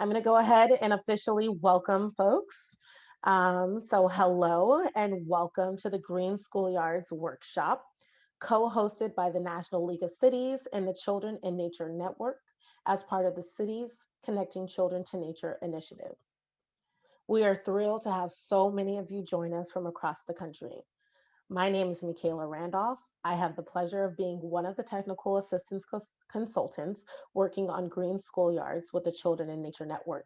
I'm going to go ahead and officially welcome folks. So hello and welcome to the Green Schoolyards workshop, co-hosted by the National League of Cities and the Children in Nature Network as part of the Cities Connecting Children to Nature initiative. We are thrilled to have so many of you join us from across the country. My name is Michaela Randolph. I have the pleasure of being one of the technical assistance consultants working on Green Schoolyards with the Children in Nature Network.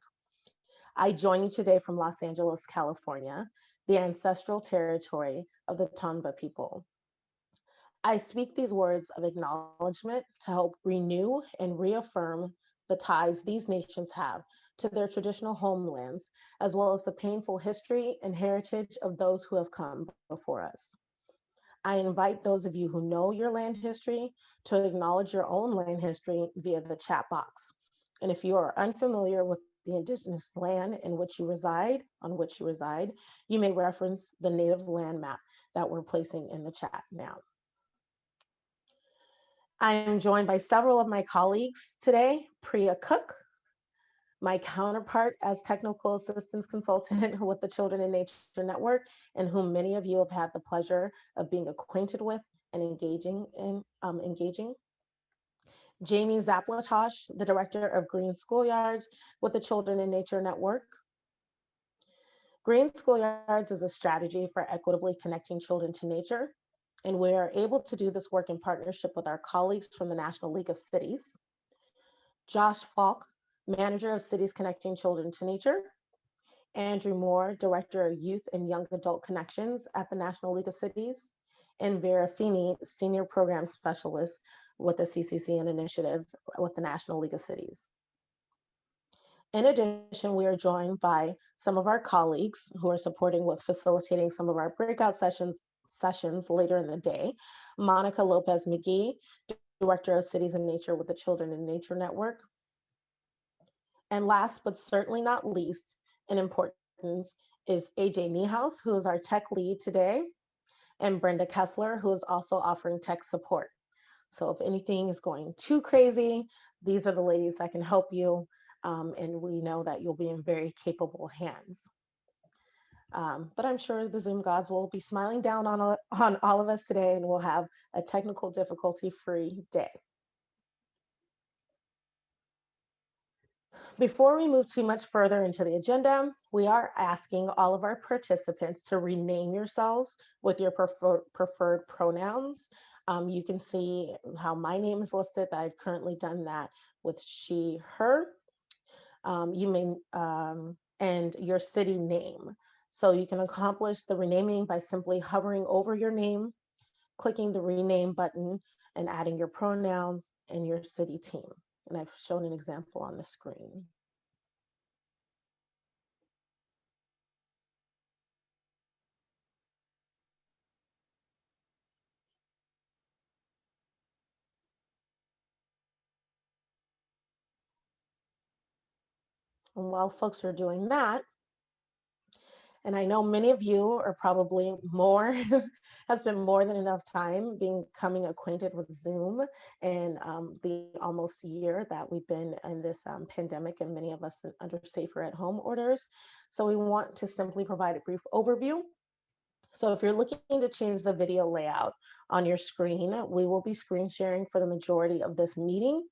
I join you today from Los Angeles, California, the ancestral territory of the Tonva people. I speak these words of acknowledgement to help renew and reaffirm the ties these nations have to their traditional homelands, as well as the painful history and heritage of those who have come before us. I invite those of you who know your land history to acknowledge your own land history via the chat box. And if you are unfamiliar with the indigenous land in which you reside, you may reference the native land map that we're placing in the chat now. I am joined by several of my colleagues today, Priya Cook, my counterpart as technical assistance consultant with the Children in Nature Network, and whom many of you have had the pleasure of being acquainted with and engaging. Jamie Zaplatosh, the director of Green Schoolyards with the Children in Nature Network. Green Schoolyards is a strategy for equitably connecting children to nature, and we are able to do this work in partnership with our colleagues from the National League of Cities. Josh Falk, manager of Cities Connecting Children to Nature. Andrew Moore, director of Youth and Young Adult Connections at the National League of Cities. And Vera Feeney, senior program specialist with the CCCN initiative with the National League of Cities. In addition, we are joined by some of our colleagues who are supporting with facilitating some of our breakout sessions later in the day. Monica Lopez McGee, Director of Cities and Nature with the Children in Nature Network. And last but certainly not least in importance is AJ Niehaus, who is our tech lead today, and Brenda Kessler, who is also offering tech support. So if anything is going too crazy, these are the ladies that can help you, and we know that you'll be in very capable hands. But I'm sure the Zoom gods will be smiling down on all of us today, and we'll have a technical difficulty-free day. Before we move too much further into the agenda, we are asking all of our participants to rename yourselves with your preferred pronouns. You can see how my name is listed, that I've currently done that with she, her. You may, and your city name. So you can accomplish the renaming by simply hovering over your name, clicking the rename button, and adding your pronouns and your city team. And I've shown an example on the screen. And while folks are doing that, and I know many of you are probably has been more than enough time becoming acquainted with Zoom and the almost year that we've been in this pandemic, and many of us under safer at home orders. So we want to simply provide a brief overview. So if you're looking to change the video layout on your screen, we will be screen sharing for the majority of this meeting.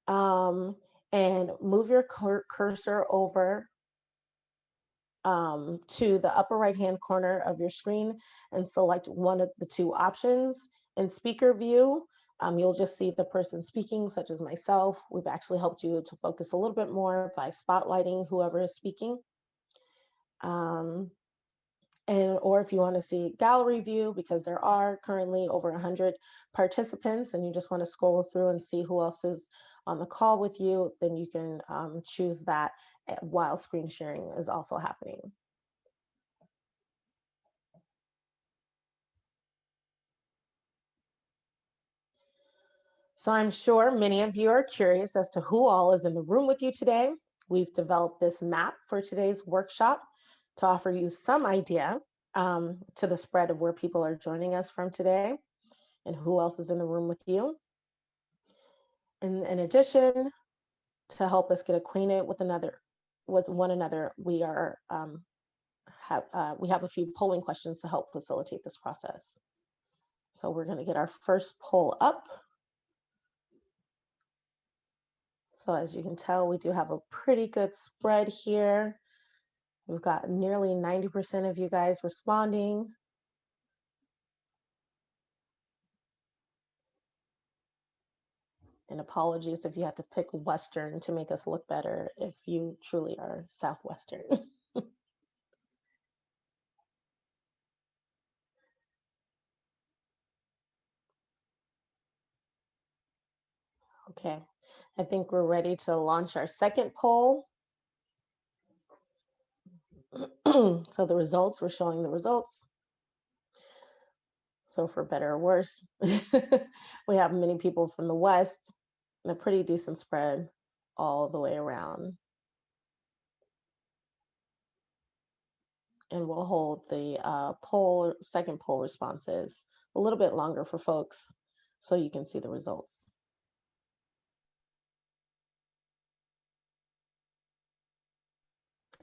And move your cursor over to the upper right-hand corner of your screen and select one of the two options. In speaker view, you'll just see the person speaking, such as myself. We've actually helped you to focus a little bit more by spotlighting whoever is speaking. Or if you want to see gallery view, because there are currently over 100 participants and you just want to scroll through and see who else is on the call with you, then you can choose that while screen sharing is also happening. So I'm sure many of you are curious as to who all is in the room with you today. We've developed this map for today's workshop to offer you some idea to the spread of where people are joining us from today and who else is in the room with you. And in addition, to help us get acquainted with one another, we have a few polling questions to help facilitate this process. So we're going to get our first poll up. So as you can tell, we do have a pretty good spread here. We've got nearly 90% of you guys responding. And apologies if you have to pick Western to make us look better if you truly are Southwestern. Okay, I think we're ready to launch our second poll. So the results, we're showing the results. So for better or worse, we have many people from the West and a pretty decent spread all the way around. And we'll hold the second poll responses a little bit longer for folks so you can see the results.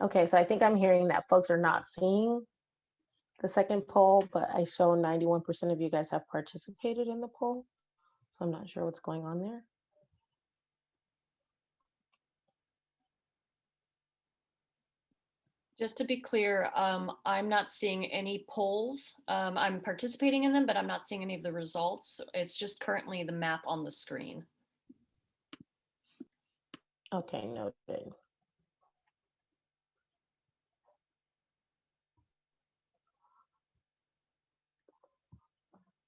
Okay, so I think I'm hearing that folks are not seeing the second poll, but I show 91% of you guys have participated in the poll. So I'm not sure what's going on there. Just to be clear, I'm not seeing any polls. I'm participating in them, but I'm not seeing any of the results. It's just currently the map on the screen. Okay, noted.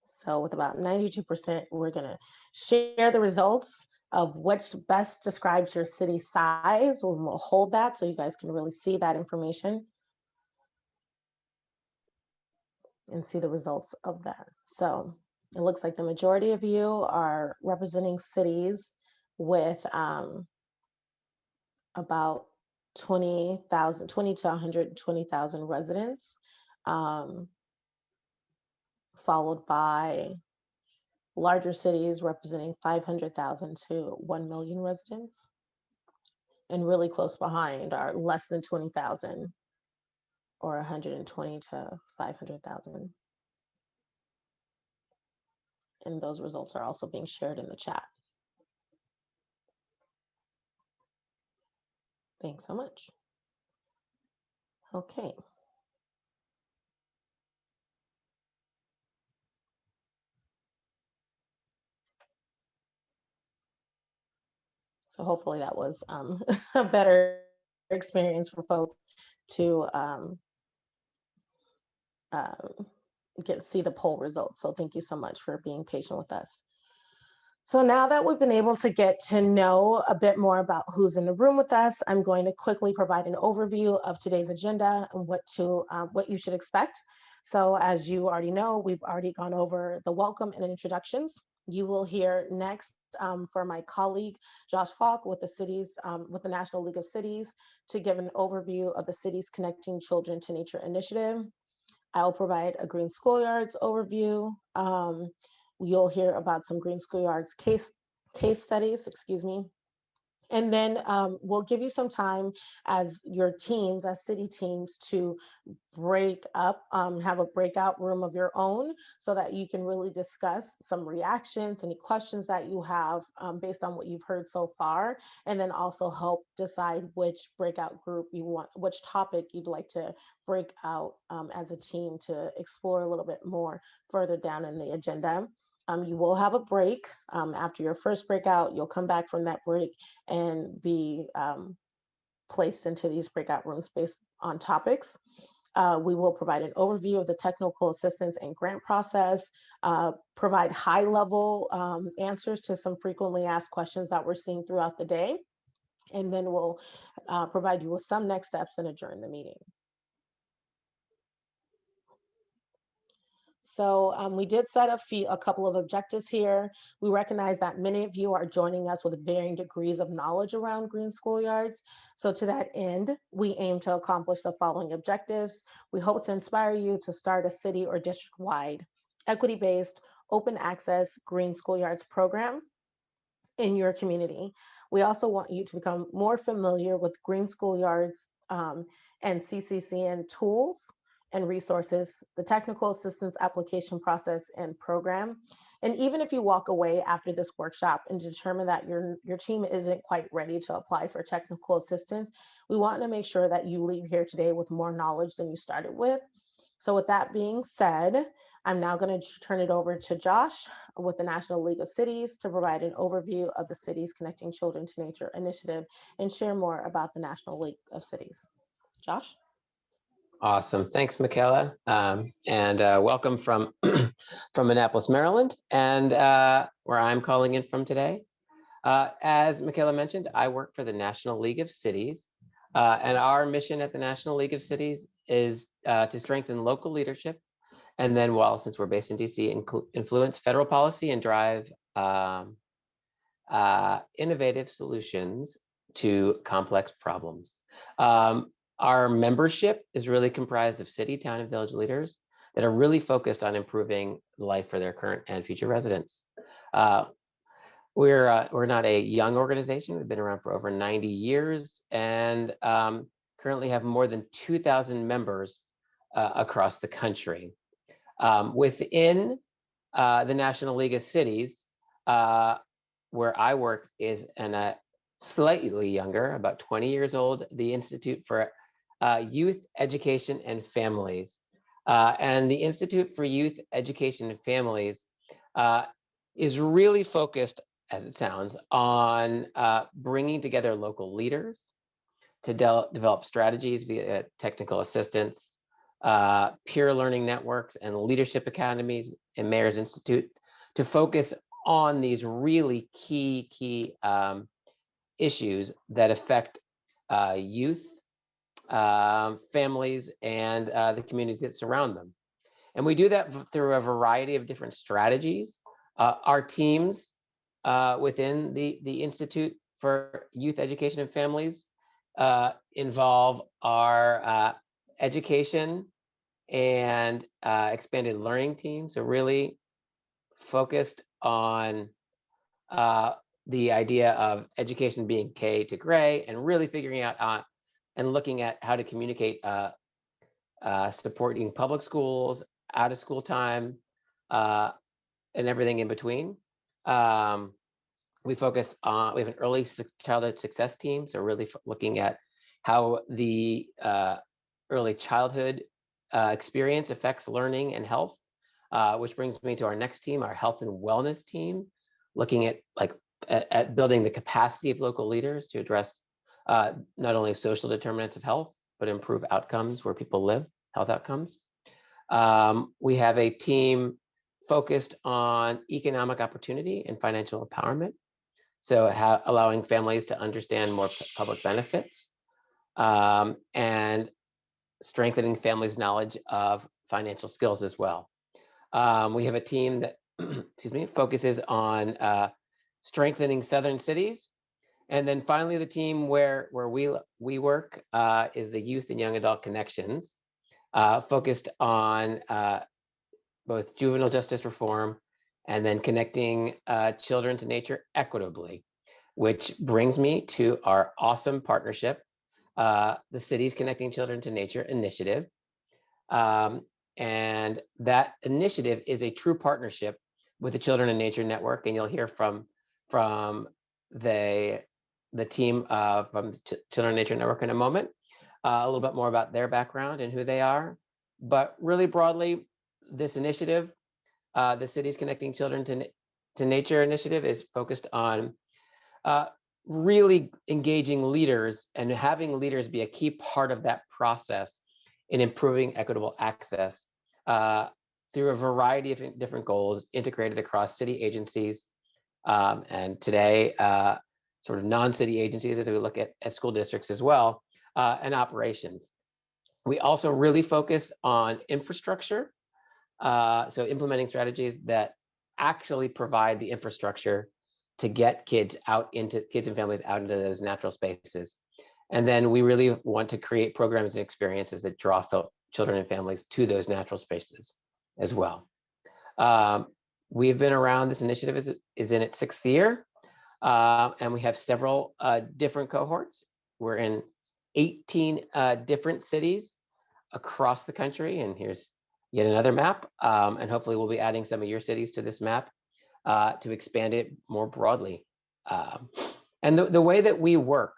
So with about 92%, we're gonna share the results of which best describes your city size. We'll hold that so you guys can really see that information and see the results of that. So it looks like the majority of you are representing cities with about 20 to 120,000 residents, followed by larger cities representing 500,000 to 1 million residents. And really close behind are less than 20,000 or 120 to 500,000. And those results are also being shared in the chat. Thanks so much. Okay. So hopefully that was a better experience for folks to see the poll results. So thank you so much for being patient with us. So now that we've been able to get to know a bit more about who's in the room with us, I'm going to quickly provide an overview of today's agenda and what you should expect. So as you already know, we've already gone over the welcome and introductions. You will hear next for my colleague, Josh Falk with the National League of Cities to give an overview of the city's Connecting Children to Nature initiative. I'll provide a Green Schoolyards overview. You'll hear about some Green Schoolyards case studies, excuse me. And then we'll give you some time as your teams, as city teams, to break up, have a breakout room of your own so that you can really discuss some reactions, any questions that you have based on what you've heard so far, and then also help decide which breakout group you want, which topic you'd like to break out as a team to explore a little bit more further down in the agenda. You will have a break after your first breakout. You'll come back from that break and be placed into these breakout rooms based on topics. We will provide an overview of the technical assistance and grant process, provide high-level answers to some frequently asked questions that we're seeing throughout the day, and then we'll provide you with some next steps and adjourn the meeting. So we did set a couple of objectives here. We recognize that many of you are joining us with varying degrees of knowledge around Green Schoolyards. So to that end, we aim to accomplish the following objectives. We hope to inspire you to start a city or district-wide, equity-based, open access Green Schoolyards program. in your community. We also want you to become more familiar with Green Schoolyards and CCCN tools and resources, the technical assistance application process and program. And even if you walk away after this workshop and determine that your team isn't quite ready to apply for technical assistance, we want to make sure that you leave here today with more knowledge than you started with. So with that being said, I'm now going to turn it over to Josh with the National League of Cities to provide an overview of the Cities Connecting Children to Nature initiative and share more about the National League of Cities. Josh? Awesome. Thanks, Michaela. And welcome from, from Annapolis, Maryland, and where I'm calling in from today. As Michaela mentioned, I work for the National League of Cities, and our mission at the National League of Cities is to strengthen local leadership. And then, since we're based in DC, influence federal policy and drive innovative solutions to complex problems. Our membership is really comprised of city, town, and village leaders that are really focused on improving life for their current and future residents. We're not a young organization. We've been around for over 90 years and currently have more than 2,000 members across the country. Within the National League of Cities, where I work is slightly younger, about 20 years old, the Institute for Youth Education and Families. And the Institute for Youth Education and Families is really focused, as it sounds, on bringing together local leaders to develop strategies via technical assistance, peer learning networks, and leadership academies and Mayor's Institute to focus on these really key issues that affect youth, families, and the communities that surround them. And we do that through a variety of different strategies. Our teams within the Institute for Youth Education and Families involve our education and expanded learning teams. So really focused on the idea of education being K to gray, and really figuring out and looking at how to communicate supporting public schools, out of school time, and everything in between. We focus on, we have an early childhood success team. So really looking at how the early childhood experience affects learning and health, which brings me to our next team, our health and wellness team, looking at building the capacity of local leaders to address not only social determinants of health, but improve outcomes where people live, health outcomes. We have a team focused on economic opportunity and financial empowerment. So allowing families to understand more public benefits and strengthening families' knowledge of financial skills as well. We have a team that, focuses on strengthening Southern cities. And then finally, the team where we work is the Youth and Young Adult Connections, focused on both juvenile justice reform and then connecting children to nature equitably, which brings me to our awesome partnership, the Cities Connecting Children to Nature initiative. And that initiative is a true partnership with the Children in Nature Network, and you'll hear from the team from Children in Nature Network in a moment, a little bit more about their background and who they are. But really broadly, this initiative, the Cities Connecting Children to Nature initiative, is focused on really engaging leaders and having leaders be a key part of that process in improving equitable access through a variety of different goals integrated across city agencies, and today sort of non-city agencies as we look at school districts as well, and operations. We also really focus on infrastructure, so implementing strategies that actually provide the infrastructure to get kids and families out into those natural spaces. And then we really want to create programs and experiences that draw children and families to those natural spaces as well. We've been around, this initiative is in its 6th year. And we have several different cohorts. We're in 18 different cities across the country. And here's yet another map. And hopefully we'll be adding some of your cities to this map to expand it more broadly. And the way that we work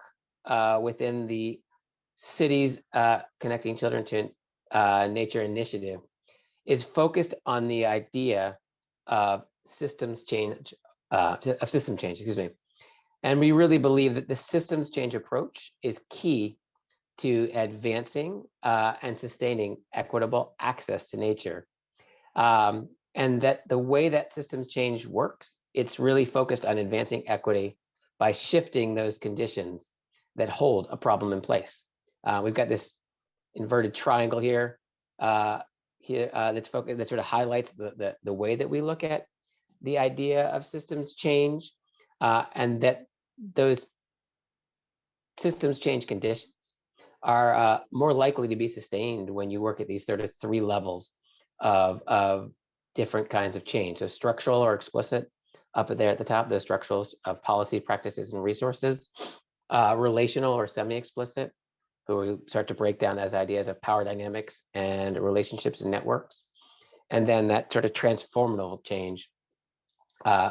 within the Cities Connecting Children to Nature initiative is focused on the idea of system change, excuse me. And we really believe that the systems change approach is key to advancing and sustaining equitable access to nature. And that the way that systems change works, it's really focused on advancing equity by shifting those conditions that hold a problem in place. We've got this inverted triangle here, that's focused, that sort of highlights the way that we look at the idea of systems change, and that those systems change conditions are more likely to be sustained when you work at these sort of three levels of different kinds of change. So structural or explicit, up there at the top, those structurals of policy, practices, and resources. Relational or semi-explicit, who we start to break down as ideas of power dynamics and relationships and networks. And then that sort of transformative change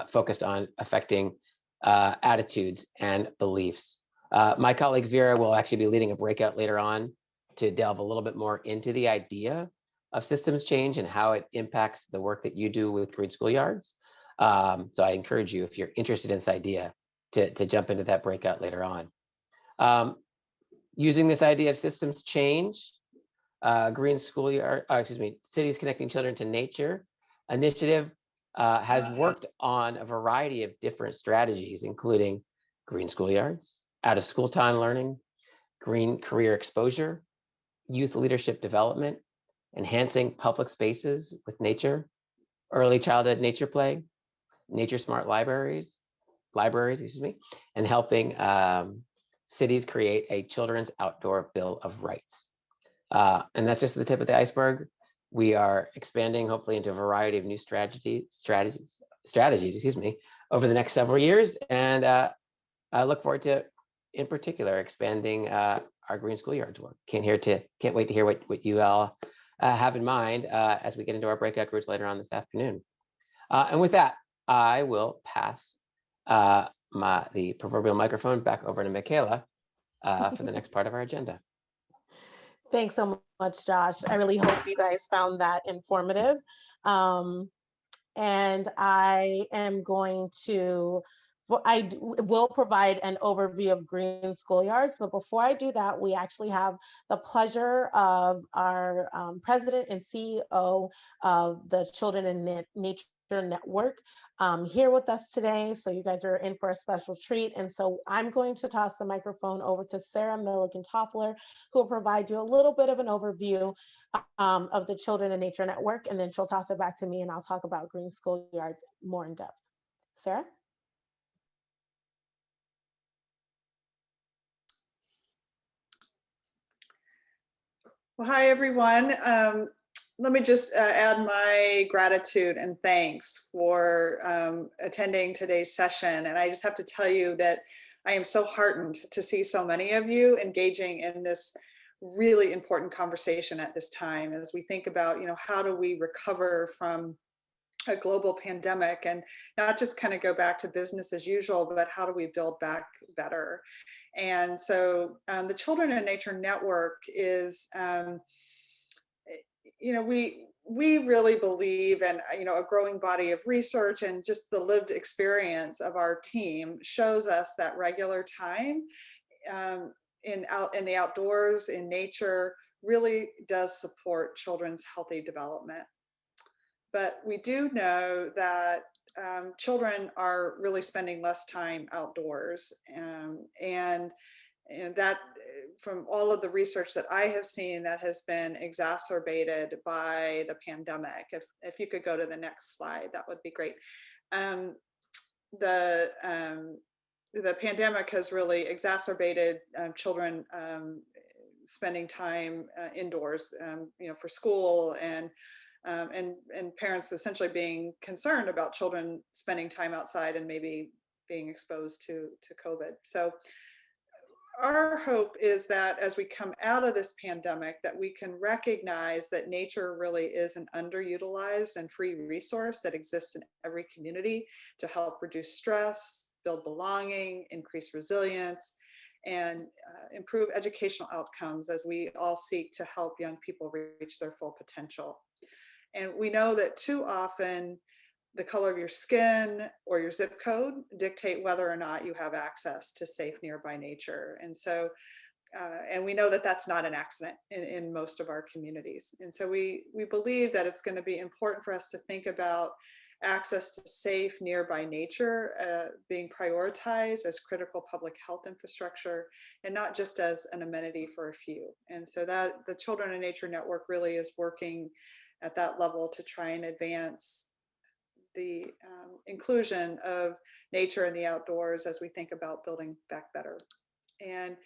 focused on affecting attitudes and beliefs. My colleague Vera will actually be leading a breakout later on to delve a little bit more into the idea of systems change and how it impacts the work that you do with Green Schoolyards. So I encourage you, if you're interested in this idea, to jump into that breakout later on. Using this idea of systems change, Green Schoolyard, Cities Connecting Children to Nature initiative has worked on a variety of different strategies, including green schoolyards, out of school time learning, green career exposure, youth leadership development, enhancing public spaces with nature, early childhood nature play, nature smart libraries, and helping cities create a children's outdoor bill of rights. And that's just the tip of the iceberg. We are expanding hopefully into a variety of new strategies, over the next several years. And I look forward to, in particular, expanding our Green Schoolyards work. Can't wait to hear what you all have in mind as we get into our breakout groups later on this afternoon. And with that, I will pass the proverbial microphone back over to Michaela for the next part of our agenda. Thanks so much, Josh. I really hope you guys found that informative. And I am going to, I will provide an overview of Green Schoolyards, but before I do that, we actually have the pleasure of our president and CEO of the Children in Nature Network here with us today. So you guys are in for a special treat. And so I'm going to toss the microphone over to Sarah Milligan-Toffler, who will provide you a little bit of an overview of the Children in Nature Network. And then she'll toss it back to me and I'll talk about Green Schoolyards more in depth. Sarah? Well, hi, everyone. Let me just add my gratitude and thanks for attending today's session. And I just have to tell you that I am so heartened to see so many of you engaging in this really important conversation at this time as we think about, how do we recover from a global pandemic and not just kind of go back to business as usual, but how do we build back better? And so the Children in Nature Network is, we really believe in, a growing body of research, and just the lived experience of our team shows us that regular time in the outdoors, in nature, really does support children's healthy development. But we do know that children are really spending less time outdoors, and that, from all of the research that I have seen, that has been exacerbated by the pandemic. If you could go to the next slide, that would be great. The pandemic has really exacerbated children spending time indoors, for school, and parents essentially being concerned about children spending time outside and maybe being exposed to COVID. So our hope is that as we come out of this pandemic, that we can recognize that nature really is an underutilized and free resource that exists in every community to help reduce stress, build belonging, increase resilience, and improve educational outcomes as we all seek to help young people reach their full potential. And we know that too often the color of your skin or your zip code dictate whether or not you have access to safe nearby nature. And so, and we know that that's not an accident in most of our communities. And so we believe that it's going to be important for us to think about access to safe nearby nature being prioritized as critical public health infrastructure and not just as an amenity for a few. And so that the Children in Nature Network really is working at that level to try and advance the inclusion of nature and the outdoors as we think about building back better. And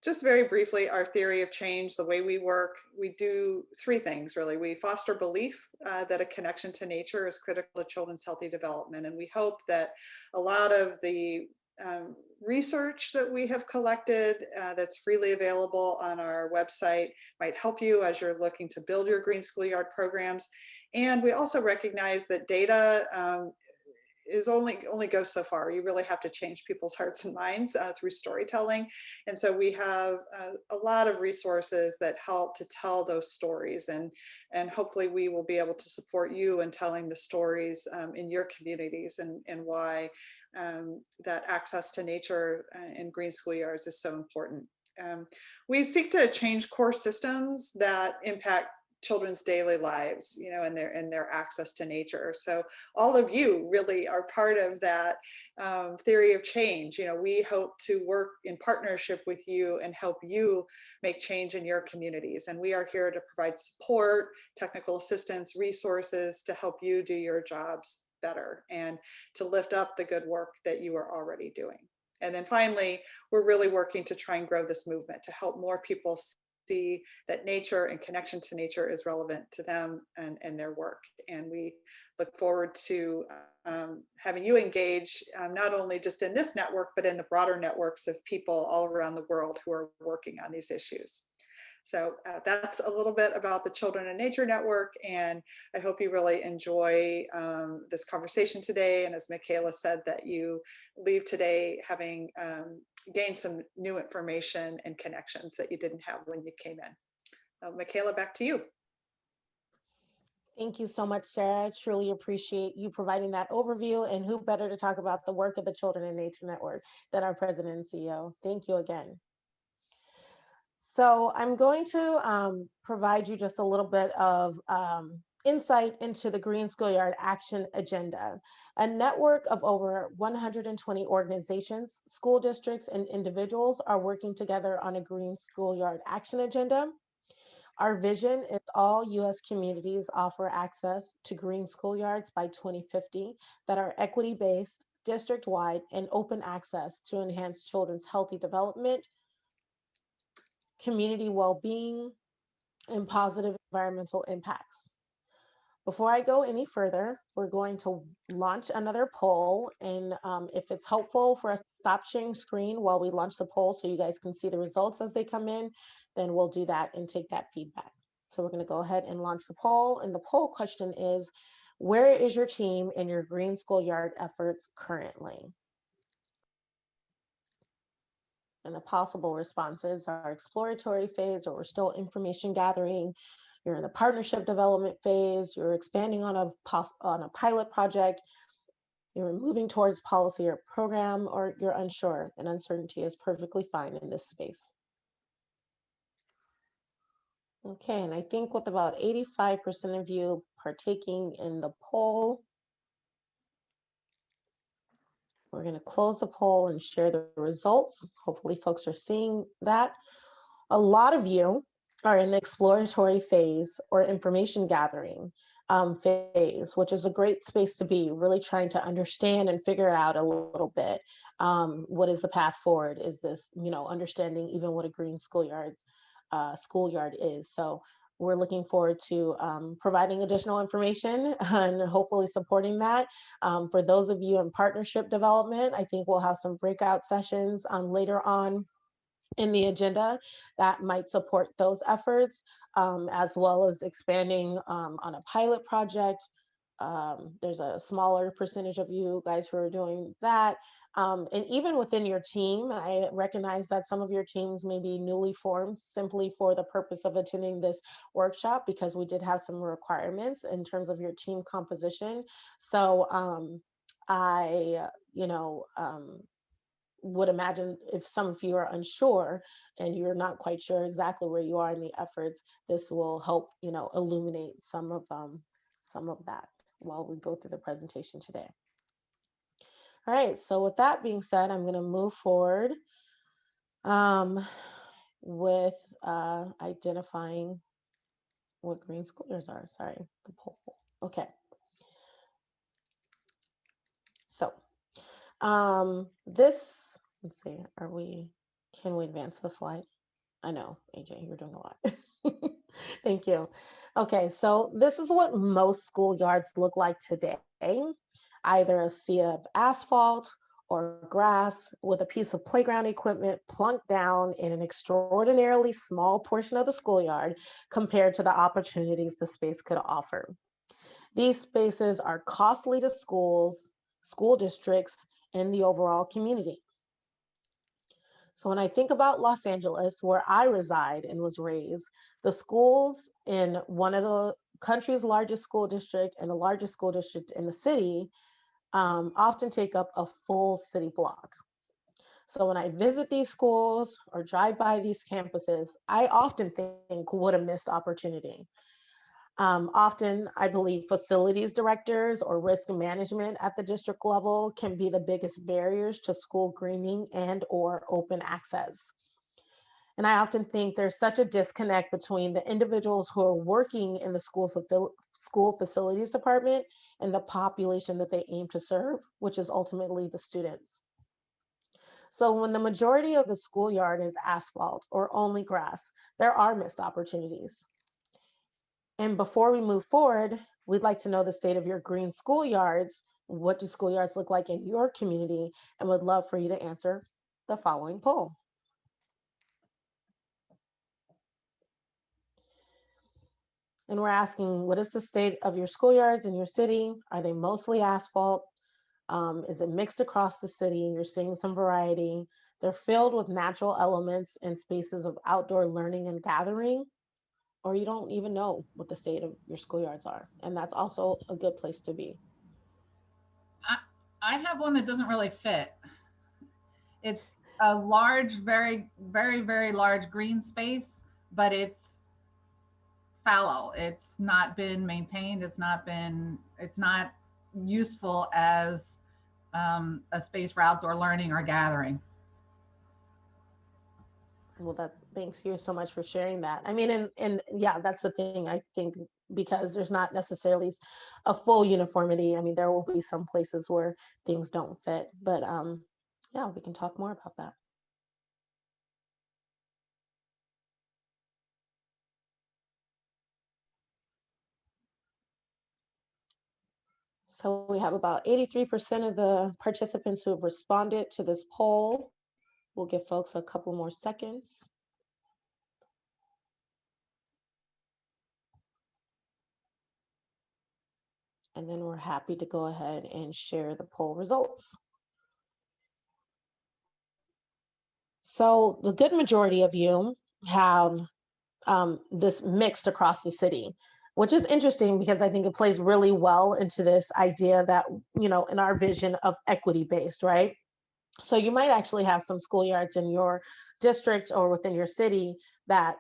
just very briefly, our theory of change, the way we work, we do three things really. We foster belief that a connection to nature is critical to children's healthy development. And we hope that a lot of the research that we have collected that's freely available on our website might help you as you're looking to build your green schoolyard programs. And we also recognize that data is only goes so far. You really have to change people's hearts and minds through storytelling. And so we have a lot of resources that help to tell those stories, and hopefully we will be able to support you in telling the stories in your communities and why that access to nature in green schoolyards is so important. We seek to change core systems that impact children's daily lives, you know, and their access to nature. So all of you really are part of that theory of change. You know, we hope to work in partnership with you and help you make change in your communities. And we are here to provide support, technical assistance, resources to help you do your jobs better and to lift up the good work that you are already doing. And then finally, we're really working to try and grow this movement to help more people see that nature and connection to nature is relevant to them and their work. And we look forward to having you engage not only just in this network, but in the broader networks of people all around the world who are working on these issues. So that's a little bit about the Children in Nature Network, and I hope you really enjoy this conversation today. And as Michaela said, that you leave today having gained some new information and connections that you didn't have when you came in. Michaela, back to you. Thank you so much, Sarah. I truly appreciate you providing that overview, and who better to talk about the work of the Children in Nature Network than our president and CEO. Thank you again. So I'm going to provide you just a little bit of insight into the Green Schoolyard Action Agenda, a network of over 120 organizations, school districts, and individuals are working together on a Green Schoolyard Action Agenda. Our vision is all U.S. communities offer access to green schoolyards by 2050 that are equity-based, district-wide, and open access to enhance children's healthy development, community well-being, and positive environmental impacts. Before I go any further, we're going to launch another poll, and if it's helpful for us to stop sharing screen while we launch the poll so you guys can see the results as they come in, then we'll do that and take that feedback. So we're going to go ahead and launch the poll, and the poll question is, where is your team in your green schoolyard efforts currently? And the possible responses are exploratory phase, or we're still information gathering. You're in the partnership development phase. You're expanding on a pilot project. You're moving towards policy or program, or you're unsure. And uncertainty is perfectly fine in this space. Okay, and I think with about 85% of you partaking in the poll, we're going to close the poll and share the results. Hopefully folks are seeing that. A lot of you are in the exploratory phase or information gathering phase, which is a great space to be, really trying to understand and figure out a little bit. What is the path forward? Is this, understanding even what a green schoolyard is? So we're looking forward to providing additional information and hopefully supporting that. For those of you in partnership development, I think we'll have some breakout sessions later on in the agenda that might support those efforts, as well as expanding on a pilot project. There's a smaller percentage of you guys who are doing that. And even within your team, I recognize that some of your teams may be newly formed simply for the purpose of attending this workshop, because we did have some requirements in terms of your team composition. So I, would imagine if some of you are unsure and you're not quite sure exactly where you are in the efforts, this will help, illuminate some of that while we go through the presentation today. All right, so with that being said, I'm going to move forward with identifying what green Schoolyards are. Sorry, the poll. Okay. So this, let's see, can we advance the slide? I know, AJ, you're doing a lot. Thank you. Okay, so this is what most schoolyards look like today. Either a sea of asphalt or grass with a piece of playground equipment plunked down in an extraordinarily small portion of the schoolyard compared to the opportunities the space could offer. These spaces are costly to schools, school districts, and the overall community. So when I think about Los Angeles, where I reside and was raised, the schools in one of the country's largest school district and the largest school district in the city often take up a full city block. So when I visit these schools or drive by these campuses, I often think, what a missed opportunity. Often, I believe facilities directors or risk management at the district level can be the biggest barriers to school greening and or open access. And I often think there's such a disconnect between the individuals who are working in the school facilities department and the population that they aim to serve, which is ultimately the students. So when the majority of the schoolyard is asphalt or only grass, there are missed opportunities. And before we move forward, we'd like to know the state of your green schoolyards. What do schoolyards look like in your community? And would love for you to answer the following poll. And we're asking, what is the state of your schoolyards in your city? Are they mostly asphalt? Is it mixed across the city? You're seeing some variety. They're filled with natural elements and spaces of outdoor learning and gathering, or you don't even know what the state of your schoolyards are. And that's also a good place to be. I have one that doesn't really fit. It's a large, very, very, very large green space, but it's fallow. It's not been maintained. It's not useful as a space for outdoor learning or gathering. Well, thanks you so much for sharing that. I mean, and yeah, that's the thing, I think, because there's not necessarily a full uniformity. I mean, there will be some places where things don't fit, but yeah, we can talk more about that. So we have about 83% of the participants who have responded to this poll. We'll give folks a couple more seconds. And then we're happy to go ahead and share the poll results. So the good majority of you have this mixed across the city, which is interesting because I think it plays really well into this idea that, in our vision of equity-based, right? So you might actually have some schoolyards in your district or within your city that,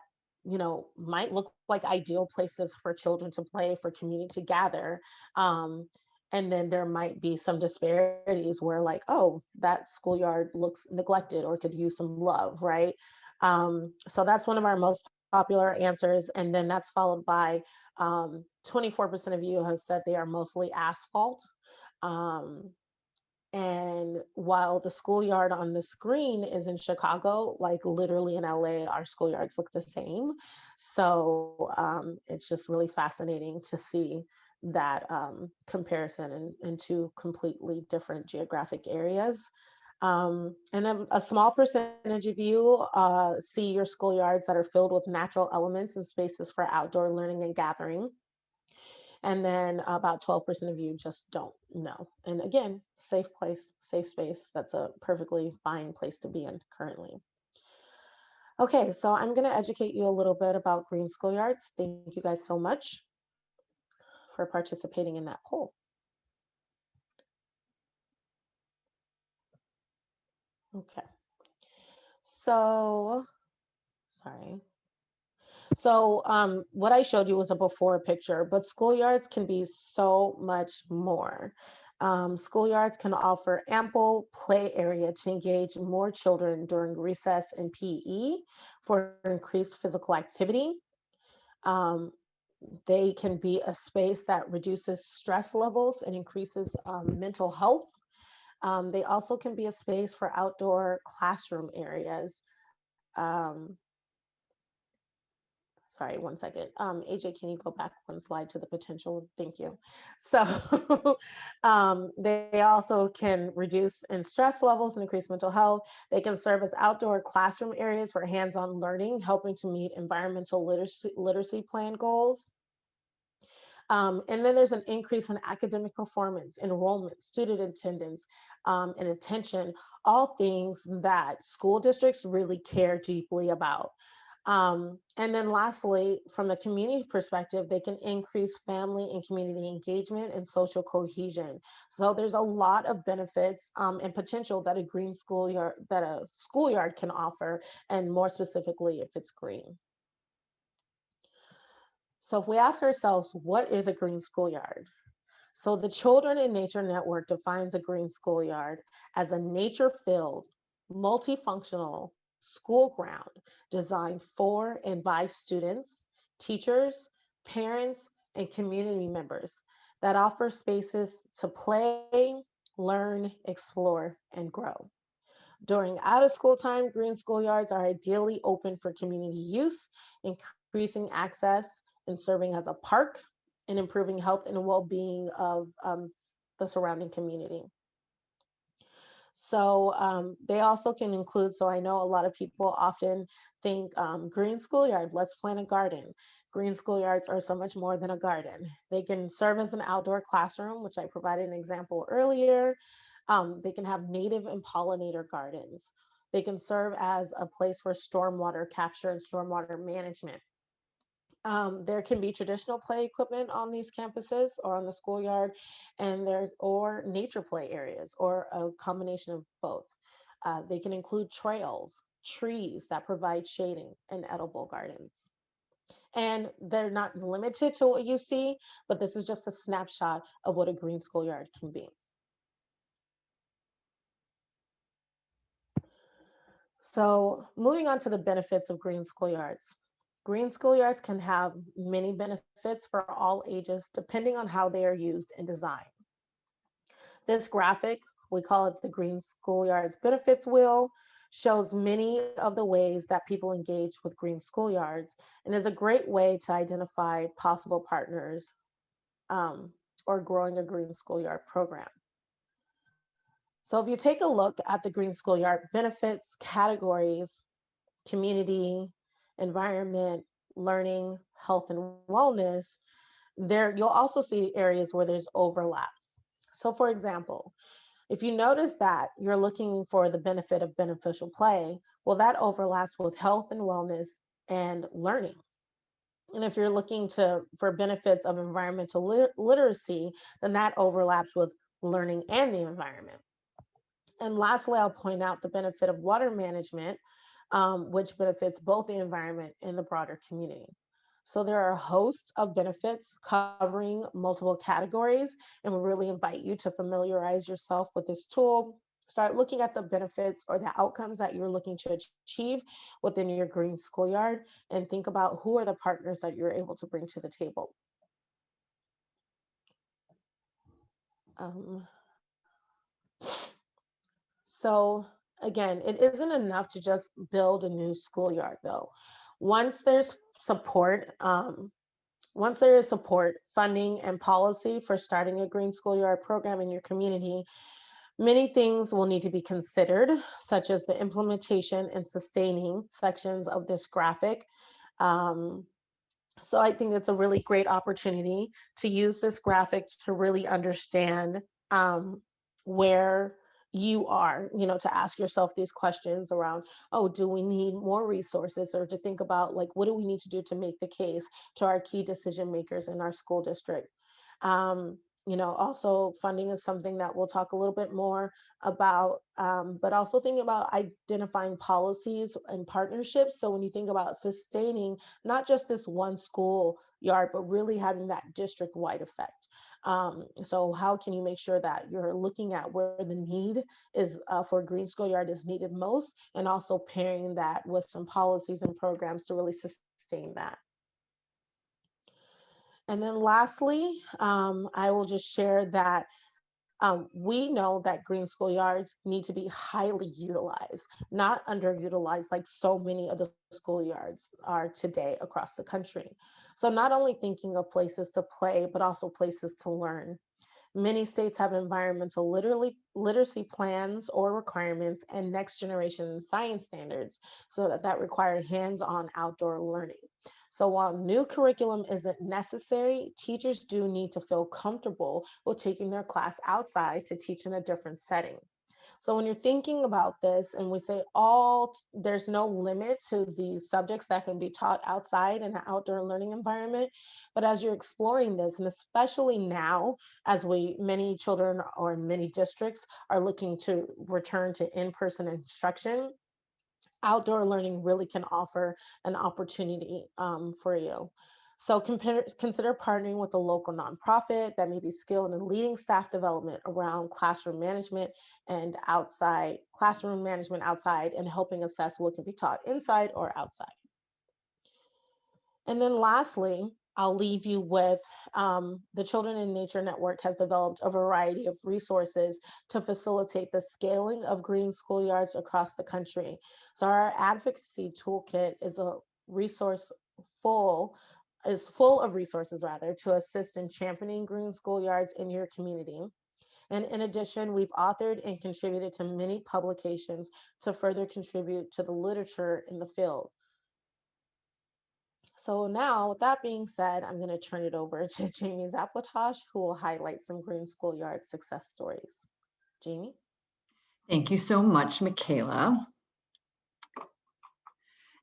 might look like ideal places for children to play, for community to gather. And then there might be some disparities where like, oh, that schoolyard looks neglected or could use some love, right? So that's one of our most popular answers. And then that's followed by 24% of you have said they are mostly asphalt. And while the schoolyard on the screen is in Chicago, like literally in LA, our schoolyards look the same. So it's just really fascinating to see that comparison in two completely different geographic areas. And then a small percentage of you see your schoolyards that are filled with natural elements and spaces for outdoor learning and gathering. And then about 12% of you just don't know. And again, safe place, safe space. That's a perfectly fine place to be in currently. Okay, so I'm going to educate you a little bit about green schoolyards. Thank you guys so much for participating in that poll. Okay. So, sorry. So what I showed you was a before picture, but schoolyards can be so much more. Schoolyards can offer ample play area to engage more children during recess and PE for increased physical activity. They can be a space that reduces stress levels and increases mental health. They also can be a space for outdoor classroom areas. Sorry, one second. AJ, can you go back one slide to the potential? Thank you. So they also can reduce in stress levels and increase mental health. They can serve as outdoor classroom areas for hands-on learning, helping to meet environmental literacy plan goals. And then there's an increase in academic performance, enrollment, student attendance, and attention, all things that school districts really care deeply about. And then lastly, from the community perspective, they can increase family and community engagement and social cohesion. So there's a lot of benefits and potential that a schoolyard can offer, and more specifically, if it's green. So if we ask ourselves, what is a green schoolyard? So the Children in Nature Network defines a green schoolyard as a nature-filled, multifunctional school ground designed for and by students, teachers, parents, and community members that offers spaces to play, learn, explore, and grow. During out of school time, green schoolyards are ideally open for community use, increasing access and serving as a park and improving health and well-being of the surrounding community. So they also can include, so I know a lot of people often think green schoolyard, let's plant a garden. Green schoolyards are so much more than a garden. They can serve as an outdoor classroom, which I provided an example earlier. They can have native and pollinator gardens. They can serve as a place for stormwater capture and stormwater management. There can be traditional play equipment on these campuses or on the schoolyard, and or nature play areas, or a combination of both. They can include trails, trees that provide shading, and edible gardens. And they're not limited to what you see, but this is just a snapshot of what a green schoolyard can be. So moving on to the benefits of green schoolyards. Green schoolyards can have many benefits for all ages, depending on how they are used and designed. This graphic, we call it the Green Schoolyards Benefits Wheel, shows many of the ways that people engage with green schoolyards, and is a great way to identify possible partners or growing a green schoolyard program. So if you take a look at the green schoolyard benefits categories, community, environment, learning, health, and wellness, there you'll also see areas where there's overlap. So for example, if you notice that you're looking for the benefit of beneficial play, well, that overlaps with health and wellness and learning. And if you're looking for benefits of environmental literacy, then that overlaps with learning and the environment. And lastly, I'll point out the benefit of water management, which benefits both the environment and the broader community. So there are a host of benefits covering multiple categories, and we really invite you to familiarize yourself with this tool. Start looking at the benefits or the outcomes that you're looking to achieve within your green schoolyard, and think about who are the partners that you're able to bring to the table. So again, it isn't enough to just build a new schoolyard though. Once there's support, once there is support, funding, and policy for starting a green schoolyard program in your community, many things will need to be considered, such as the implementation and sustaining sections of this graphic. Um, so I think it's a really great opportunity to use this graphic to really understand where you are, to ask yourself these questions around, oh, do we need more resources, or to think about like, what do we need to do to make the case to our key decision makers in our school district? Um, also funding is something that we'll talk a little bit more about, but also thinking about identifying policies and partnerships. So when you think about sustaining not just this one school yard, but really having that district wide effect. So how can you make sure that you're looking at where the need is for green schoolyard is needed most, and also pairing that with some policies and programs to really sustain that. And then lastly, I will just share that we know that green schoolyards need to be highly utilized, not underutilized like so many of the schoolyards are today across the country. So not only thinking of places to play, but also places to learn. Many states have environmental literacy plans or requirements and next generation science standards, so that require hands-on outdoor learning. So while new curriculum isn't necessary, teachers do need to feel comfortable with taking their class outside to teach in a different setting. So when you're thinking about this, and we say there's no limit to the subjects that can be taught outside in an outdoor learning environment. But as you're exploring this, and especially now, as many children or many districts are looking to return to in-person instruction, outdoor learning really can offer an opportunity for you. So consider partnering with a local nonprofit that may be skilled in leading staff development around classroom management outside, and helping assess what can be taught inside or outside. And then lastly, I'll leave you with the Children in Nature Network has developed a variety of resources to facilitate the scaling of green schoolyards across the country. So our Advocacy Toolkit is full of resources to assist in championing green schoolyards in your community. And in addition, we've authored and contributed to many publications to further contribute to the literature in the field. So now, with that being said, I'm going to turn it over to Jamie Zaplatosh, who will highlight some green schoolyard success stories. Jamie? Thank you so much, Michaela.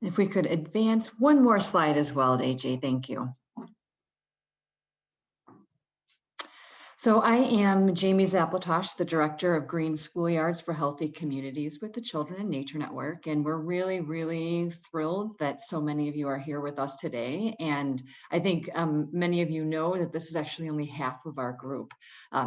If we could advance one more slide as well, AJ, thank you. So I am Jamie Zaplatosh, the Director of Green Schoolyards for Healthy Communities with the Children in Nature Network. And we're really, really thrilled that so many of you are here with us today. And I think many of you know that this is actually only half of our group.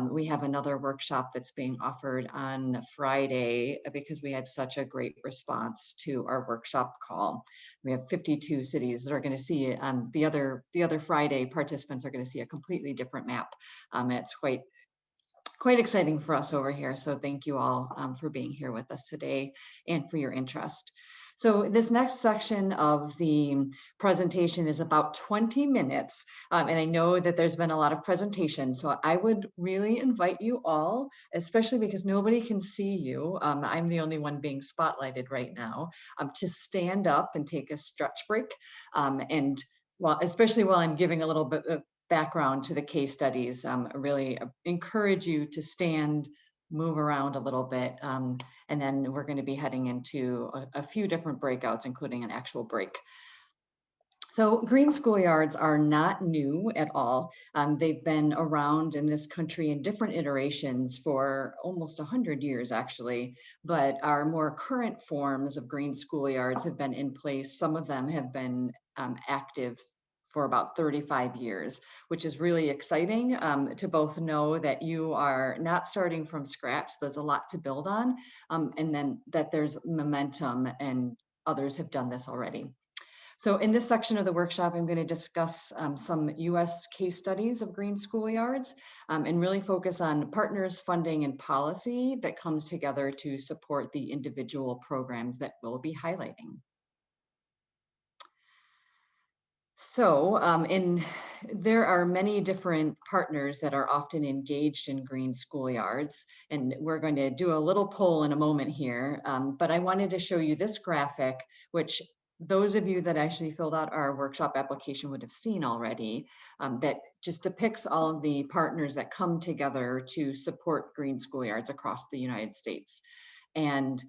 We have another workshop that's being offered on Friday because we had such a great response to our workshop call. We have 52 cities that are going to see the other Friday participants are going to see a completely different map. It's quite exciting for us over here. So thank you all for being here with us today and for your interest. So this next section of the presentation is about 20 minutes. And I know that there's been a lot of presentations. So I would really invite you all, especially because nobody can see you. I'm the only one being spotlighted right now, to stand up and take a stretch break. Especially while I'm giving a little bit of background to the case studies, I really encourage you to stand, move around a little bit, and then we're going to be heading into a few different breakouts, including an actual break. So green schoolyards are not new at all. They've been around in this country in different iterations for almost 100 years, actually, but our more current forms of green schoolyards have been in place. Some of them have been active for about 35 years, which is really exciting to both know that you are not starting from scratch. There's a lot to build on, and then that there's momentum and others have done this already. So in this section of the workshop, I'm going to discuss some US case studies of green schoolyards and really focus on partners, funding, and policy that comes together to support the individual programs that we'll be highlighting. So there are many different partners that are often engaged in green schoolyards, and we're going to do a little poll in a moment here, but I wanted to show you this graphic, which those of you that actually filled out our workshop application would have seen already, that just depicts all of the partners that come together to support green schoolyards across the United States. And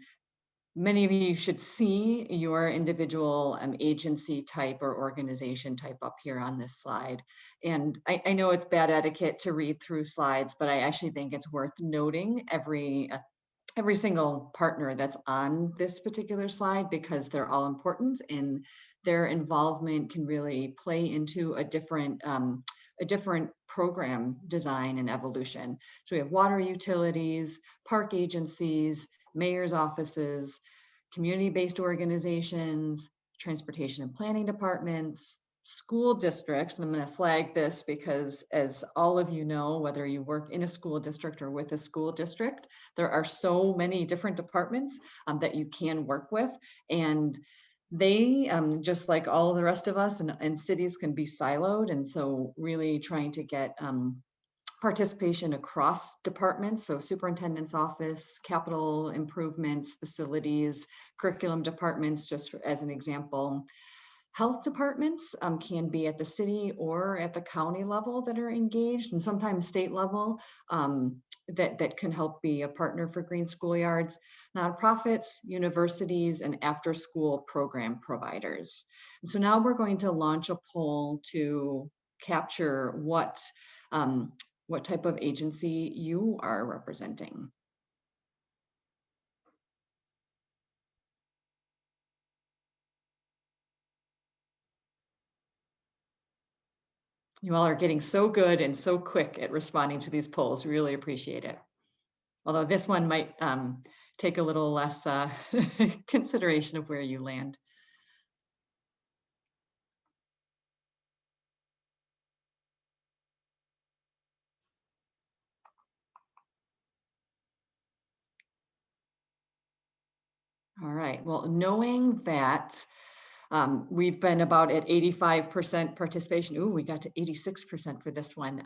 many of you should see your individual agency type or organization type up here on this slide. And I know it's bad etiquette to read through slides, but I actually think it's worth noting every single partner that's on this particular slide, because they're all important and their involvement can really play into a different program design and evolution. So we have water utilities, park agencies, mayor's offices, community-based organizations, transportation and planning departments, school districts. And I'm going to flag this because, as all of you know, whether you work in a school district or with a school district, there are so many different departments that you can work with. And they, just like all of the rest of us, and cities can be siloed. And so really trying to get participation across departments, so superintendent's office, capital improvements, facilities, curriculum departments, just as an example. Health departments can be at the city or at the county level that are engaged, and sometimes state level that can help be a partner for green schoolyards. Nonprofits, universities, and after-school program providers. And so now we're going to launch a poll to capture what type of agency you are representing. You all are getting so good and so quick at responding to these polls. Really appreciate it. Although this one might take a little less consideration of where you land. All right, well, knowing that we've been about at 85% participation. Ooh, we got to 86% for this one.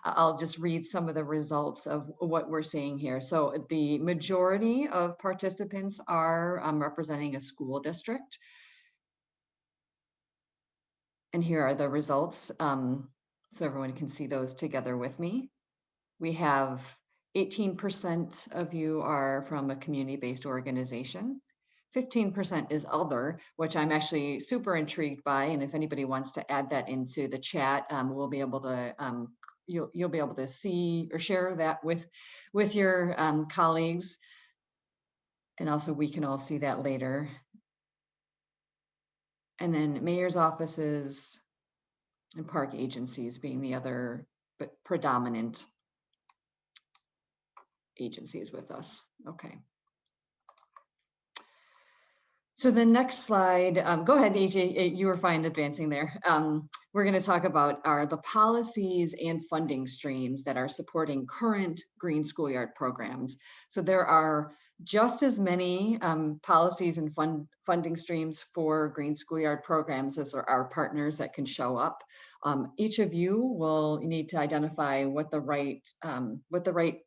I'll just read some of the results of what we're seeing here. So the majority of participants are representing a school district. And here are the results. So everyone can see those together with me. We have 18% of you are from a community-based organization. 15% is other, which I'm actually super intrigued by. And if anybody wants to add that into the chat, we'll be able to, you'll be able to see or share that with your colleagues. And also we can all see that later. And then mayor's offices and park agencies being the other, but predominant agencies with us. Okay. So the next slide, go ahead, AJ, you were fine advancing there. We're going to talk about the policies and funding streams that are supporting current green schoolyard programs. So there are just as many policies and funding streams for green schoolyard programs as there are partners that can show up. Each of you will need to identify what the right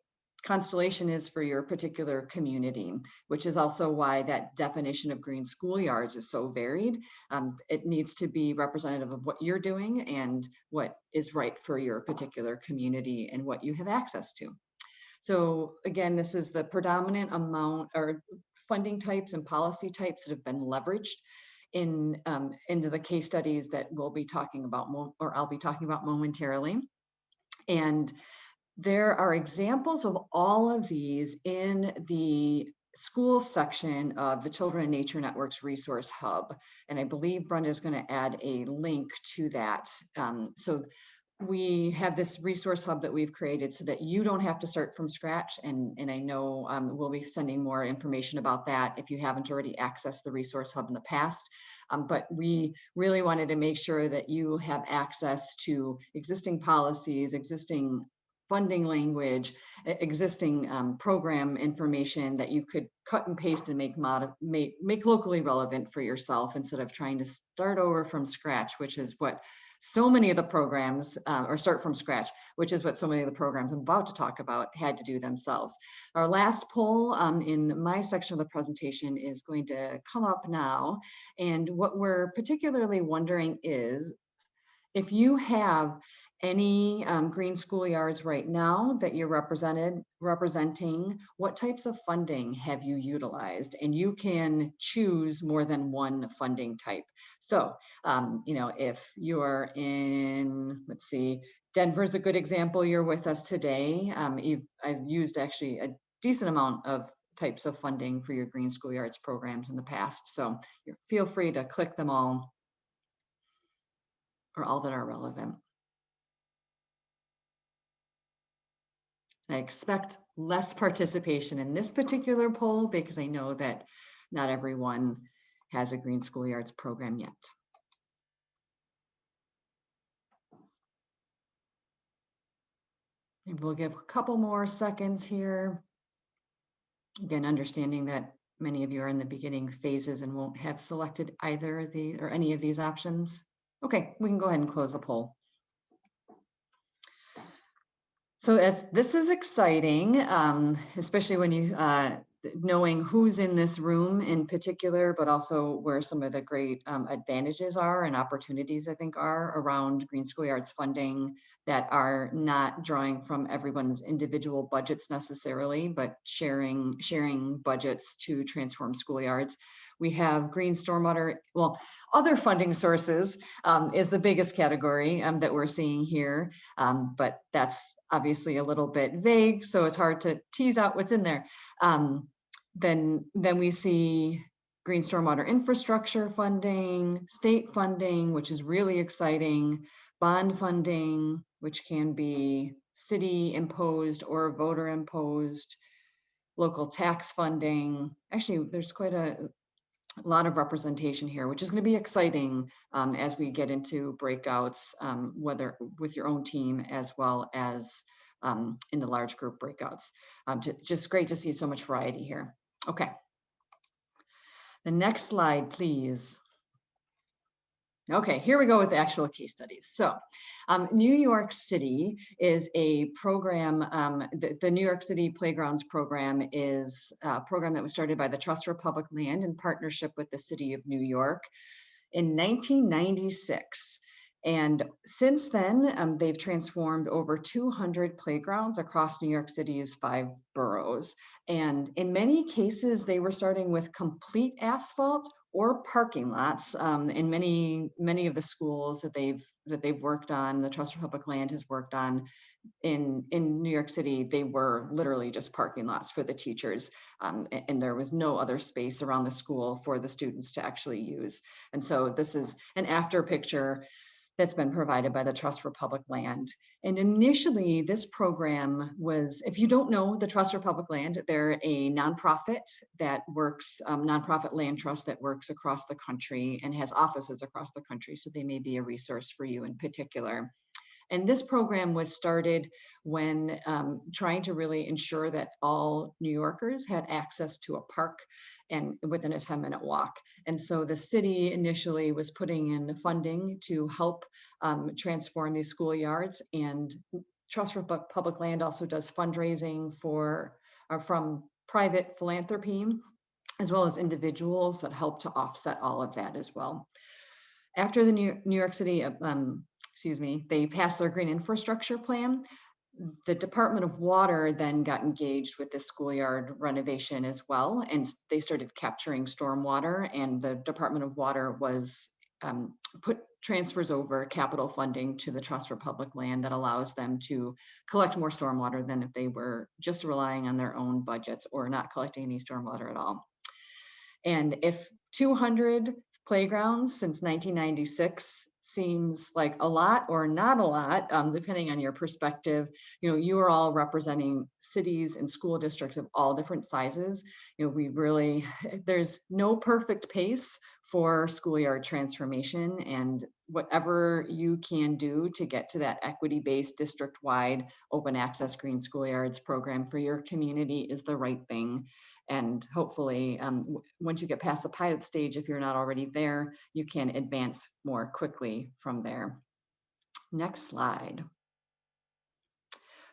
constellation is for your particular community, which is also why that definition of green schoolyards is so varied. It needs to be representative of what you're doing and what is right for your particular community and what you have access to. So again, this is the predominant amount or funding types and policy types that have been leveraged into the case studies that we'll be talking about, or I'll be talking about momentarily. And there are examples of all of these in the schools section of the Children in Nature Network's resource hub. And I believe Brenda is going to add a link to that. So we have this resource hub that we've created so that you don't have to start from scratch. And I know we'll be sending more information about that if you haven't already accessed the resource hub in the past. But we really wanted to make sure that you have access to existing policies, existing funding language, existing program information that you could cut and paste and make locally relevant for yourself instead of trying to start over from scratch, which is what so many of the programs, or start from scratch, which is what so many of the programs I'm about to talk about had to do themselves. Our last poll in my section of the presentation is going to come up now. And what we're particularly wondering is, if you have any green schoolyards right now that you're representing, what types of funding have you utilized? And you can choose more than one funding type. So, you know, if you're in, let's see, Denver's a good example. You're with us today. I've used actually a decent amount of types of funding for your green schoolyards programs in the past. So feel free to click them all, or all that are relevant. I expect less participation in this particular poll because I know that not everyone has a green schoolyards program yet. And we'll give a couple more seconds here. Again, understanding that many of you are in the beginning phases and won't have selected either of the or any of these options. Okay, we can go ahead and close the poll. So this is exciting, especially when you knowing who's in this room in particular, but also where some of the great advantages are and opportunities I think are around green schoolyards funding that are not drawing from everyone's individual budgets necessarily, but sharing budgets to transform schoolyards. We have green stormwater, well, other funding sources is the biggest category that we're seeing here, but that's obviously a little bit vague, so it's hard to tease out what's in there. Then we see green stormwater infrastructure funding, state funding, which is really exciting, bond funding, which can be city imposed or voter imposed, local tax funding. Actually, there's quite a lot of representation here, which is going to be exciting as we get into breakouts, whether with your own team as well as in the large group breakouts. Just great to see so much variety here. Okay. The next slide, please. Okay, here we go with the actual case studies. So New York City is a program, the New York City Playgrounds program is a program that was started by the Trust for Public Land in partnership with the City of New York in 1996. And since then, they've transformed over 200 playgrounds across New York City's 5 boroughs. And in many cases, they were starting with complete asphalt or parking lots. In many of the schools that they've worked on, the Trust for Public Land has worked on in New York City, they were literally just parking lots for the teachers. And there was no other space around the school for the students to actually use. And so this is an after picture that's been provided by the Trust for Public Land. And initially, this program was, if you don't know the Trust for Public Land, they're a nonprofit that works, nonprofit land trust that works across the country and has offices across the country. So they may be a resource for you in particular. And this program was started when trying to really ensure that all New Yorkers had access to a park and within a 10-minute walk. And so the city initially was putting in funding to help transform these schoolyards, and Trust for Public Land also does fundraising from private philanthropy, as well as individuals that help to offset all of that as well. After the New York City, they passed their green infrastructure plan, the Department of Water then got engaged with the schoolyard renovation as well, and they started capturing stormwater, and the Department of Water was put transfers over capital funding to the Trust for Public Land that allows them to collect more stormwater than if they were just relying on their own budgets or not collecting any stormwater at all. And if 200 playgrounds since 1996 seems like a lot or not a lot, depending on your perspective. You are all representing cities and school districts of all different sizes. We really, there's no perfect pace for schoolyard transformation, and whatever you can do to get to that equity-based district-wide open access green schoolyards program for your community is the right thing. And hopefully, once you get past the pilot stage, if you're not already there, you can advance more quickly from there. Next slide.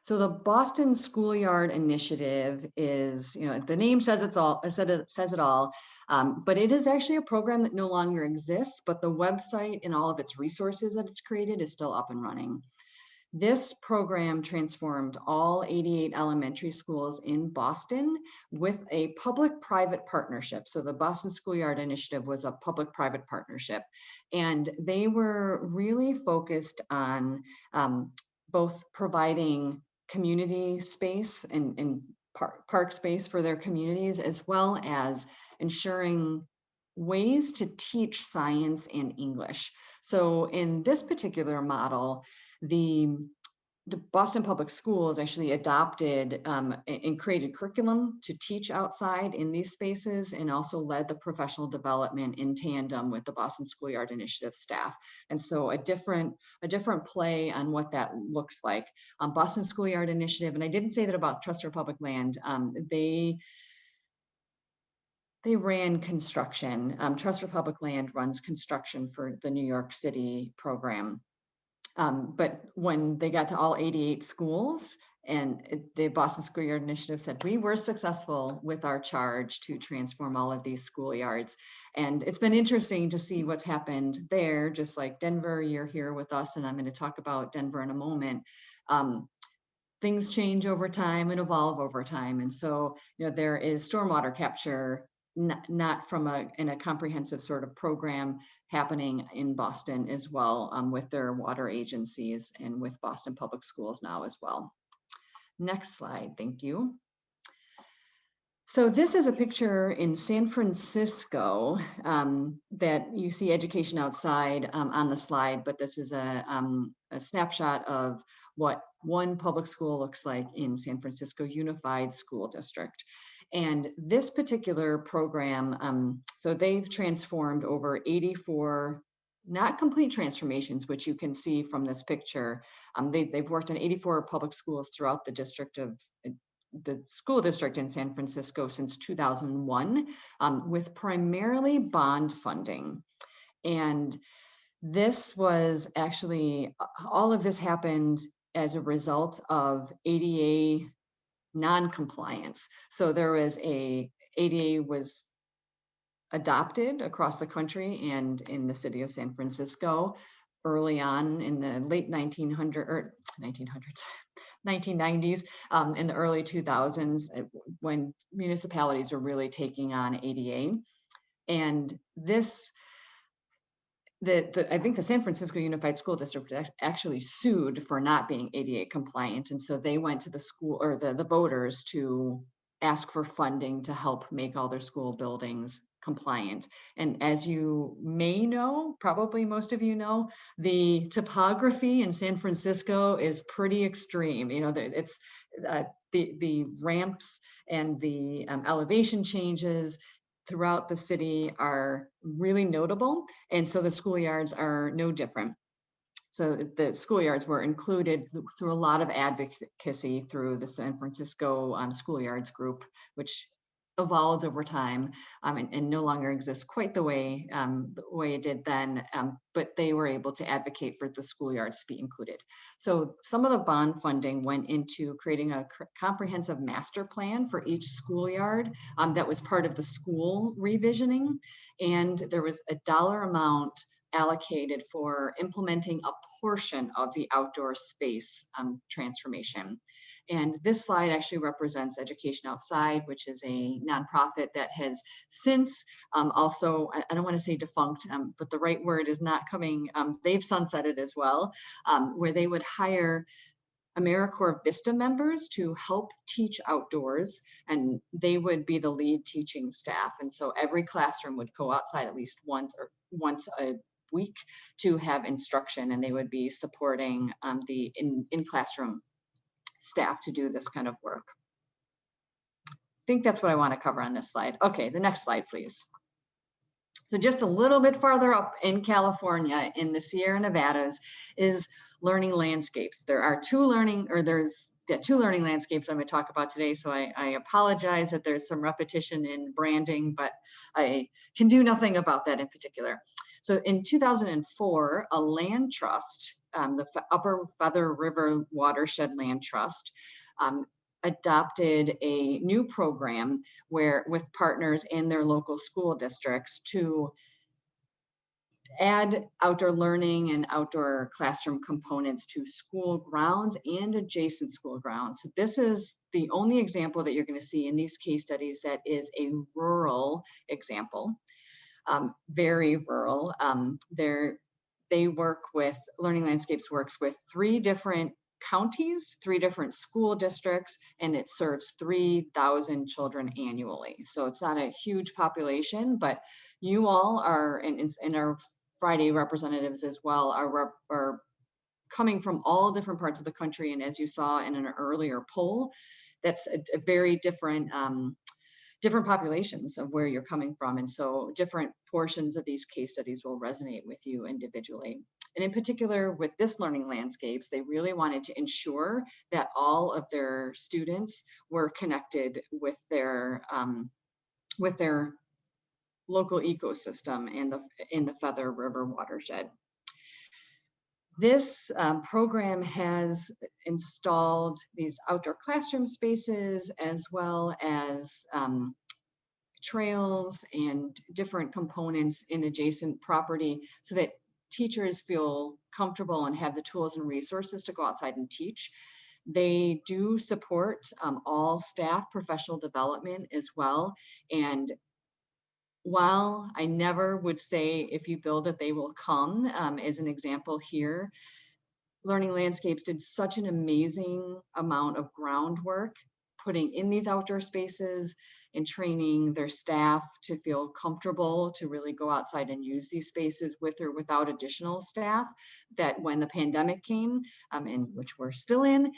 So the Boston Schoolyard Initiative is, the name says it all, but it is actually a program that no longer exists, but the website and all of its resources that it's created is still up and running. This program transformed all 88 elementary schools in Boston with a public-private partnership. So the Boston Schoolyard Initiative was a public-private partnership, and they were really focused on both providing community space and park space for their communities, as well as ensuring ways to teach science and English. So in this particular model, the Boston Public Schools actually adopted and created curriculum to teach outside in these spaces, and also led the professional development in tandem with the Boston Schoolyard Initiative staff. And so a different play on what that looks like. Boston Schoolyard Initiative, and I didn't say that about Trust for Public Land, they ran construction. Trust for Public Land runs construction for the New York City program. But when they got to all 88 schools, and the Boston Schoolyard Initiative said, we were successful with our charge to transform all of these schoolyards. And it's been interesting to see what's happened there, just like Denver, you're here with us, and I'm going to talk about Denver in a moment. Things change over time and evolve over time. And so, there is stormwater capture, not from in a comprehensive sort of program happening in Boston as well, with their water agencies and with Boston Public Schools now as well. Next slide, thank you. So this is a picture in San Francisco that you see education outside on the slide, but this is a snapshot of what one public school looks like in San Francisco Unified School District. And this particular program, so they've transformed over 84, not complete transformations, which you can see from this picture. They've worked in 84 public schools throughout the school district in San Francisco since 2001, with primarily bond funding. And this was actually, all of this happened as a result of ADA non-compliance. So there was ADA was adopted across the country and in the city of San Francisco early on in the late 1990s, in the early 2000s, when municipalities were really taking on ADA. And this, I think the San Francisco Unified School District actually sued for not being ADA compliant. And so they went to the school, or the voters, to ask for funding to help make all their school buildings compliant. And as you may know, probably most of you know, the topography in San Francisco is pretty extreme. It's the ramps and the elevation changes throughout the city are really notable. And so the schoolyards are no different. So the schoolyards were included through a lot of advocacy through the San Francisco Schoolyards group, which evolved over time and no longer exists quite the way it did then, but they were able to advocate for the schoolyards to be included. So some of the bond funding went into creating a comprehensive master plan for each schoolyard that was part of the school revisioning, and there was a dollar amount allocated for implementing a portion of the outdoor space transformation. And this slide actually represents Education Outside, which is a nonprofit that has since also, I don't want to say defunct, but the right word is not coming, they've sunsetted as well, where they would hire AmeriCorps Vista members to help teach outdoors, and they would be the lead teaching staff. And so every classroom would go outside at least once week to have instruction, and they would be supporting the in-classroom staff to do this kind of work. I think that's what I want to cover on this slide. Okay, the next slide, please. So just a little bit farther up in California, in the Sierra Nevadas, is learning landscapes. There are two learning landscapes I'm going to talk about today. So I apologize that there's some repetition in branding, but I can do nothing about that in particular. So in 2004, a land trust, the Upper Feather River Watershed Land Trust, adopted a new program with partners in their local school districts to add outdoor learning and outdoor classroom components to school grounds and adjacent school grounds. So this is the only example that you're going to see in these case studies that is a rural example, very rural. They work with, Learning Landscapes works with 3 different counties, 3 different school districts, and it serves 3,000 children annually. So it's not a huge population, but you all are, and our Friday representatives as well, are coming from all different parts of the country. And as you saw in an earlier poll, that's a very different populations of where you're coming from. And so different portions of these case studies will resonate with you individually. And in particular, with this Learning Landscapes, they really wanted to ensure that all of their students were connected with their local ecosystem in the Feather River watershed. This program has installed these outdoor classroom spaces, as well as trails and different components in adjacent property, so that teachers feel comfortable and have the tools and resources to go outside and teach. They do support all staff professional development as well. And while I never would say if you build it, they will come, as an example here, Learning Landscapes did such an amazing amount of groundwork putting in these outdoor spaces and training their staff to feel comfortable to really go outside and use these spaces with or without additional staff, that when the pandemic came, and which we're still in,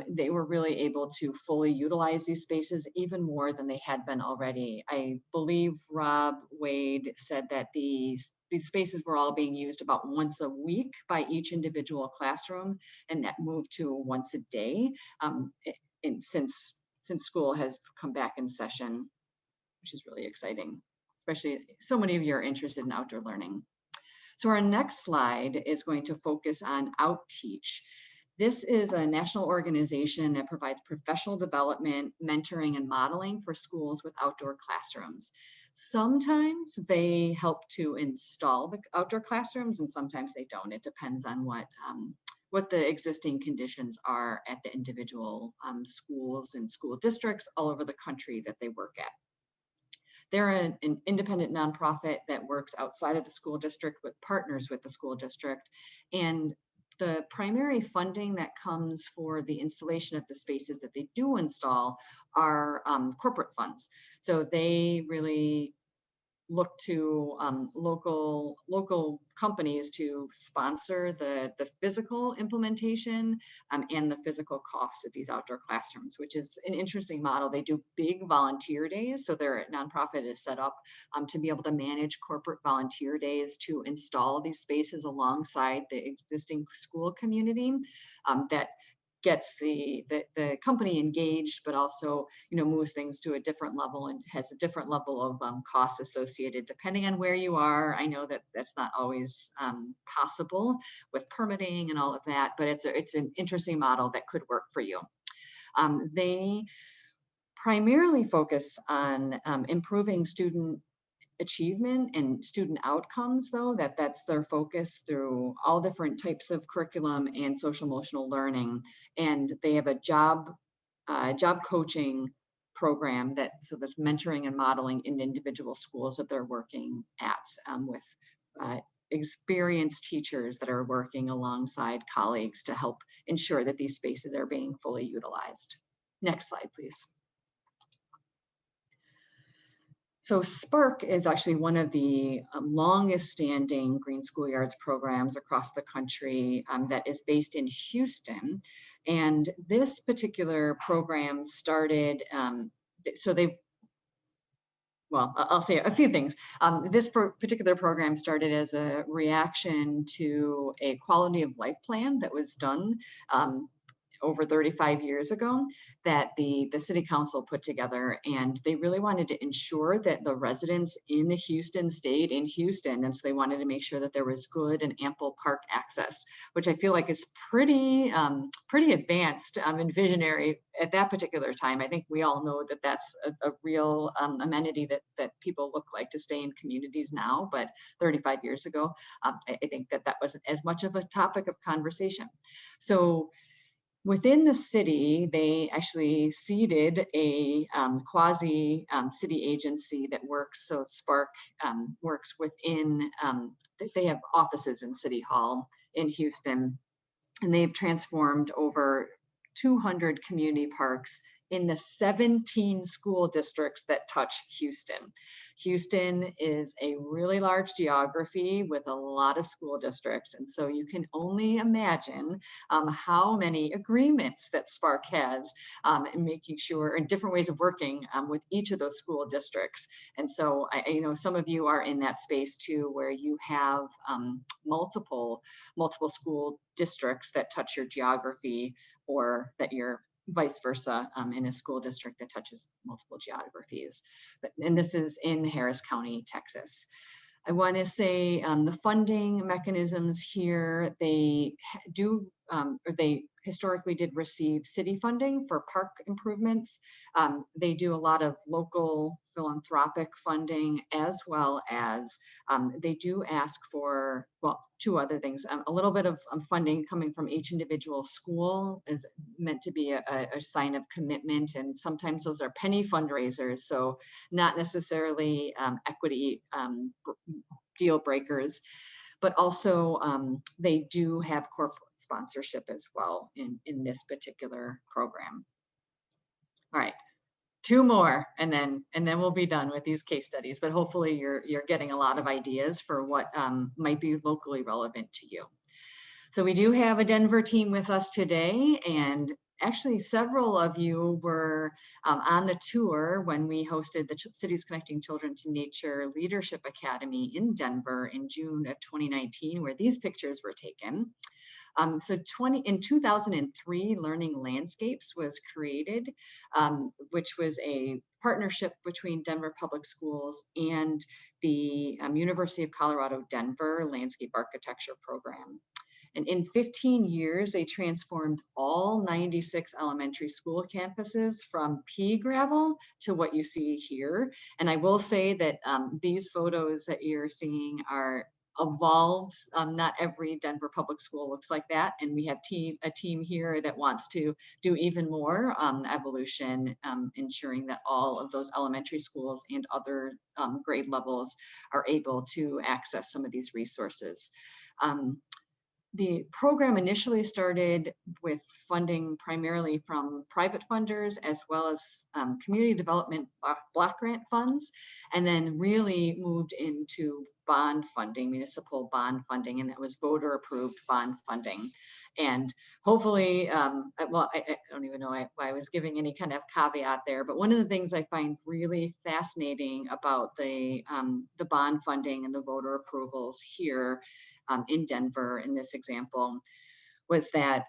they were really able to fully utilize these spaces even more than they had been already. I believe Rob Wade said that these spaces were all being used about once a week by each individual classroom, and that moved to once a day. And since school has come back in session, which is really exciting, especially so many of you are interested in outdoor learning. So our next slide is going to focus on OutTeach. This is a national organization that provides professional development, mentoring, and modeling for schools with outdoor classrooms. Sometimes they help to install the outdoor classrooms, and sometimes they don't. It depends on what the existing conditions are at the individual schools and school districts all over the country that they work at. They're an independent nonprofit that works outside of the school district with partners with the school district. And the primary funding that comes for the installation of the spaces that they do install are corporate funds. So they really look to local companies to sponsor the physical implementation and the physical costs of these outdoor classrooms, which is an interesting model. They do big volunteer days, so their nonprofit is set up to be able to manage corporate volunteer days to install these spaces alongside the existing school community that gets the company engaged, but also, moves things to a different level and has a different level of costs associated depending on where you are. I know that that's not always possible with permitting and all of that, but it's an interesting model that could work for you. They primarily focus on improving student achievement and student outcomes, though, that's their focus through all different types of curriculum and social emotional learning. And they have a job coaching program so there's mentoring and modeling in individual schools that they're working at with experienced teachers that are working alongside colleagues to help ensure that these spaces are being fully utilized. Next slide, please. So Spark is actually one of the longest standing Green Schoolyards programs across the country that is based in Houston. And this particular program started, well, I'll say a few things. This particular program started as a reaction to a quality of life plan that was done over 35 years ago that the city council put together, and they really wanted to ensure that the residents in Houston stayed in Houston, and so they wanted to make sure that there was good and ample park access, which I feel like is pretty advanced and visionary at that particular time. I think we all know that that's a real amenity that people look like to stay in communities now, but 35 years ago, I think that wasn't as much of a topic of conversation. So within the city, they actually seeded a quasi city agency that works. So Spark works within, they have offices in City Hall in Houston, and they've transformed over 200 community parks in the 17 school districts that touch Houston. Houston is a really large geography with a lot of school districts. And so you can only imagine how many agreements that Spark has in making sure, and different ways of working with each of those school districts. And so I know some of you are in that space too, where you have multiple school districts that touch your geography, or that you're vice versa in a school district that touches multiple geographies. And this is in Harris County, Texas. I want to say the funding mechanisms here, they do, or they historically did receive city funding for park improvements. They do a lot of local philanthropic funding, as well as they do ask for, well, two other things. A little bit of funding coming from each individual school is meant to be a sign of commitment, and sometimes those are penny fundraisers, so not necessarily equity deal breakers, but also they do have corporate sponsorship as well in this particular program. All right, two more, and then we'll be done with these case studies, but hopefully you're getting a lot of ideas for what might be locally relevant to you. So we do have a Denver team with us today, and actually several of you were on the tour when we hosted the Cities Connecting Children to Nature Leadership Academy in Denver in June of 2019, where these pictures were taken. So in 2003, Learning Landscapes was created, which was a partnership between Denver Public Schools and the University of Colorado Denver Landscape Architecture Program. And in 15 years, they transformed all 96 elementary school campuses from pea gravel to what you see here. And I will say that these photos that you're seeing are evolved. Not every Denver public school looks like that. And we have a team here that wants to do even more evolution, ensuring that all of those elementary schools and other grade levels are able to access some of these resources. The program initially started with funding primarily from private funders, as well as community development block grant funds, and then really moved into bond funding, municipal bond funding, and that was voter approved bond funding. And hopefully, well, I don't even know why I was giving any kind of caveat there, but one of the things I find really fascinating about the bond funding and the voter approvals here in Denver in this example was that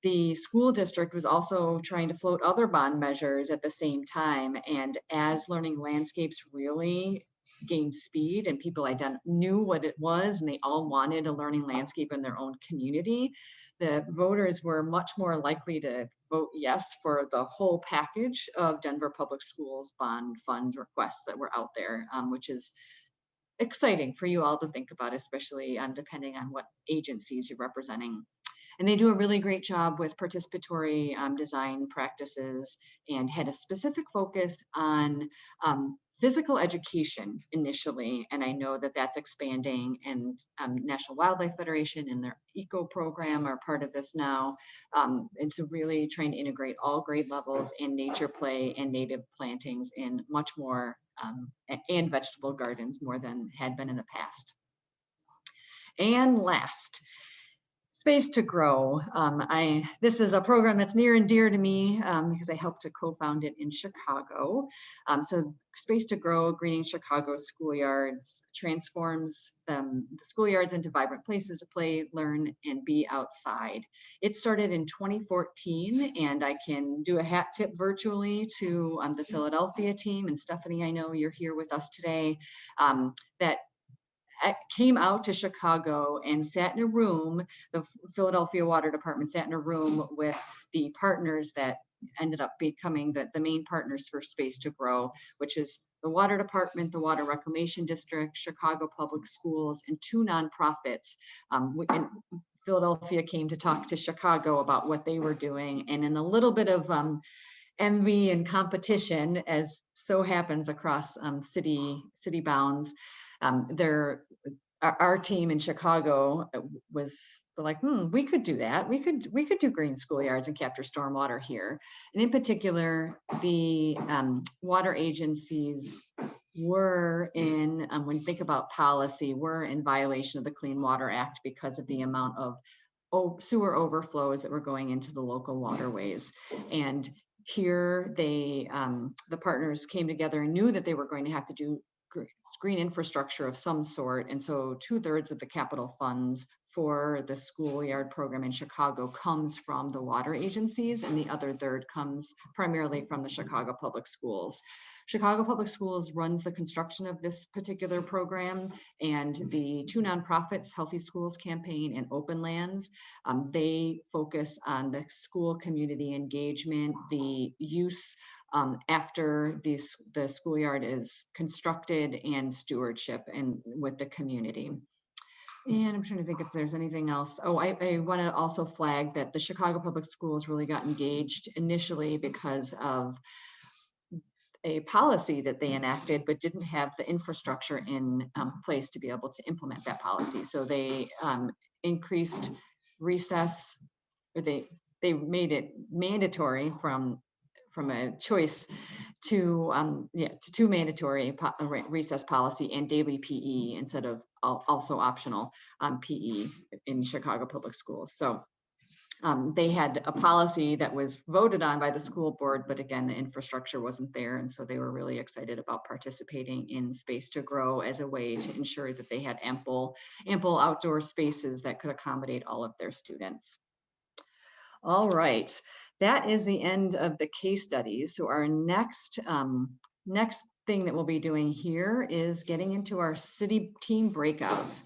the school district was also trying to float other bond measures at the same time. And as Learning Landscapes really gained speed and people knew what it was, and they all wanted a learning landscape in their own community, the voters were much more likely to vote yes for the whole package of Denver Public Schools bond fund requests that were out there, which is exciting for you all to think about, especially depending on what agencies you're representing. And they do a really great job with participatory design practices, and had a specific focus on physical education initially, and I know that that's expanding, and National Wildlife Federation and their eco program are part of this now. And so really trying to integrate all grade levels and nature play and native plantings in much more, and vegetable gardens more than had been in the past. And last, Space to Grow. This is a program that's near and dear to me because I helped to co-found it in Chicago. So Space to Grow, Greening Chicago Schoolyards, transforms the schoolyards into vibrant places to play, learn, and be outside. It started in 2014, and I can do a hat tip virtually to the Philadelphia team. And Stephanie, I know you're here with us today, that came out to Chicago and sat in a room. The Philadelphia Water Department sat in a room with the partners that ended up becoming the main partners for Space to Grow, which is the Water Department, the Water Reclamation District, Chicago Public Schools, and 2 nonprofits. And Philadelphia came to talk to Chicago about what they were doing, and in a little bit of envy and competition, as so happens across city bounds, our team in Chicago was like, we could do that. We could do green schoolyards and capture stormwater here. And in particular, the water agencies were in, when you think about policy, were in violation of the Clean Water Act because of the amount of sewer overflows that were going into the local waterways. And here the partners came together and knew that they were going to have to do green infrastructure of some sort. And so 2/3 of the capital funds for the schoolyard program in Chicago comes from the water agencies, and the other third comes primarily from the Chicago Public Schools. Chicago Public Schools runs the construction of this particular program, and the 2 nonprofits, Healthy Schools Campaign and Open Lands, they focus on the school community engagement, the use after the schoolyard is constructed, and stewardship and with the community. And I'm trying to think if there's anything else. Oh, I want to also flag that the Chicago Public Schools really got engaged initially because of a policy that they enacted, but didn't have the infrastructure in place to be able to implement that policy. So they increased recess, or they made it mandatory from a choice to mandatory recess policy and daily PE instead of also optional PE in Chicago Public Schools. So they had a policy that was voted on by the school board, but again, the infrastructure wasn't there. And so they were really excited about participating in Space to Grow as a way to ensure that they had ample outdoor spaces that could accommodate all of their students. All right. That is the end of the case studies. So our next thing that we'll be doing here is getting into our city team breakouts.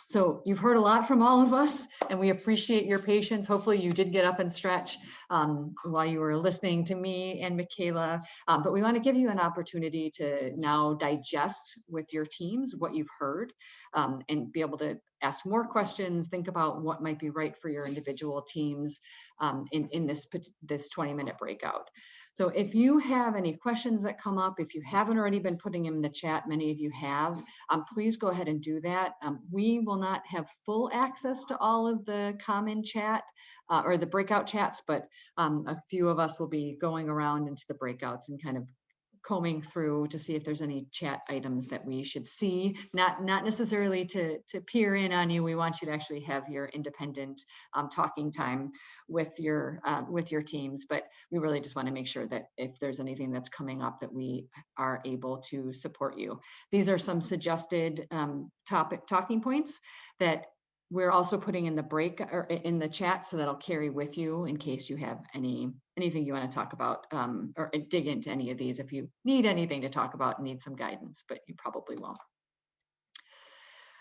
So you've heard a lot from all of us, and we appreciate your patience. Hopefully you did get up and stretch while you were listening to me and Michaela, but we want to give you an opportunity to now digest with your teams what you've heard, and be able to ask more questions, think about what might be right for your individual teams in this 20-minute breakout. So if you have any questions that come up, if you haven't already been putting them in the chat, many of you have, please go ahead and do that. We will not have full access to all of the common chat or the breakout chats, but a few of us will be going around into the breakouts and kind of combing through to see if there's any chat items that we should see, not necessarily to peer in on you. We want you to actually have your independent talking time with your teams, but we really just want to make sure that if there's anything that's coming up that we are able to support you. These are some suggested talking points that we're also putting in the break or in the chat, so that'll carry with you in case you have anything you want to talk about or dig into any of these if you need anything to talk about and need some guidance, but you probably won't.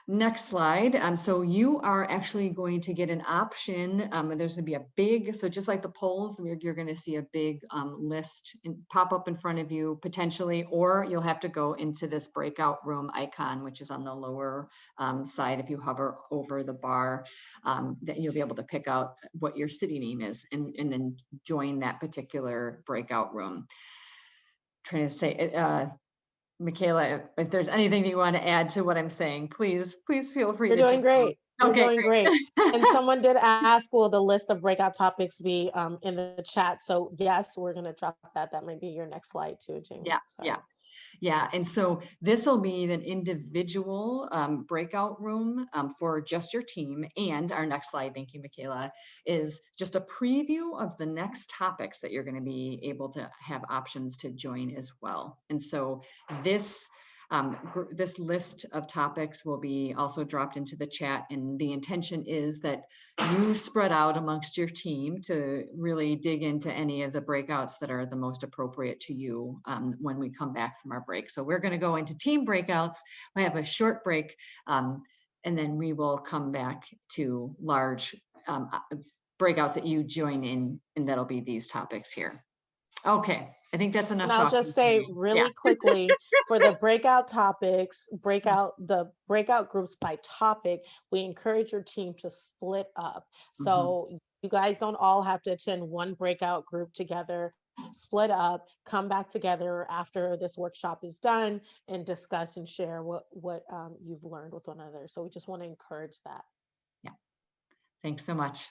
Next slide. So you are actually going to get an option. There's going to be a big, so just like the polls, you're going to see a big list pop up in front of you potentially, or you'll have to go into this breakout room icon, which is on the lower side. If you hover over the bar, that you'll be able to pick out what your city name is and then join that particular breakout room. Trying to say Michaela, if there's anything that you want to add to what I'm saying, please feel free You're to doing jump in. great. You're Okay, doing great. And someone did ask, will the list of breakout topics be in the chat? So yes, we're going to drop that. That might be your next slide too, Jamie. Yeah. And so this will be an individual breakout room for just your team. And our next slide, thank you, Michaela, is just a preview of the next topics that you're going to be able to have options to join as well. And so this this list of topics will be also dropped into the chat, and the intention is that you spread out amongst your team to really dig into any of the breakouts that are the most appropriate to you when we come back from our break. So we're going to go into team breakouts. We have a short break, and then we will come back to large breakouts that you join in, and that'll be these topics here. Okay, I think that's enough. And I'll just say really quickly for the breakout topics, the breakout groups by topic, we encourage your team to split up. So you guys don't all have to attend one breakout group together. Split up, come back together after this workshop is done and discuss and share what you've learned with one another. So we just want to encourage that. Yeah, thanks so much.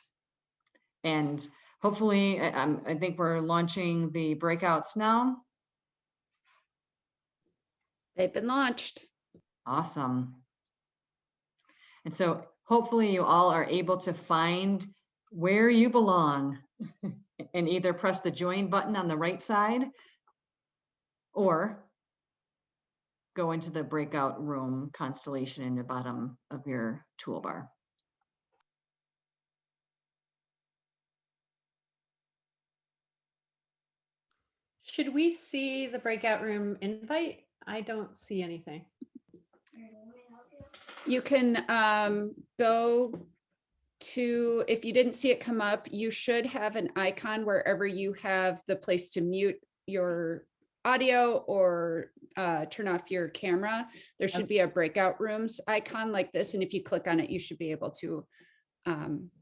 And hopefully, I think we're launching the breakouts now. They've been launched. Awesome. And so hopefully you all are able to find where you belong and either press the join button on the right side or go into the breakout room constellation in the bottom of your toolbar. Should we see the breakout room invite? I don't see anything. You can go to, if you didn't see it come up, you should have an icon wherever you have the place to mute your audio or turn off your camera. There should be a breakout rooms icon like this. And if you click on it, you should be able to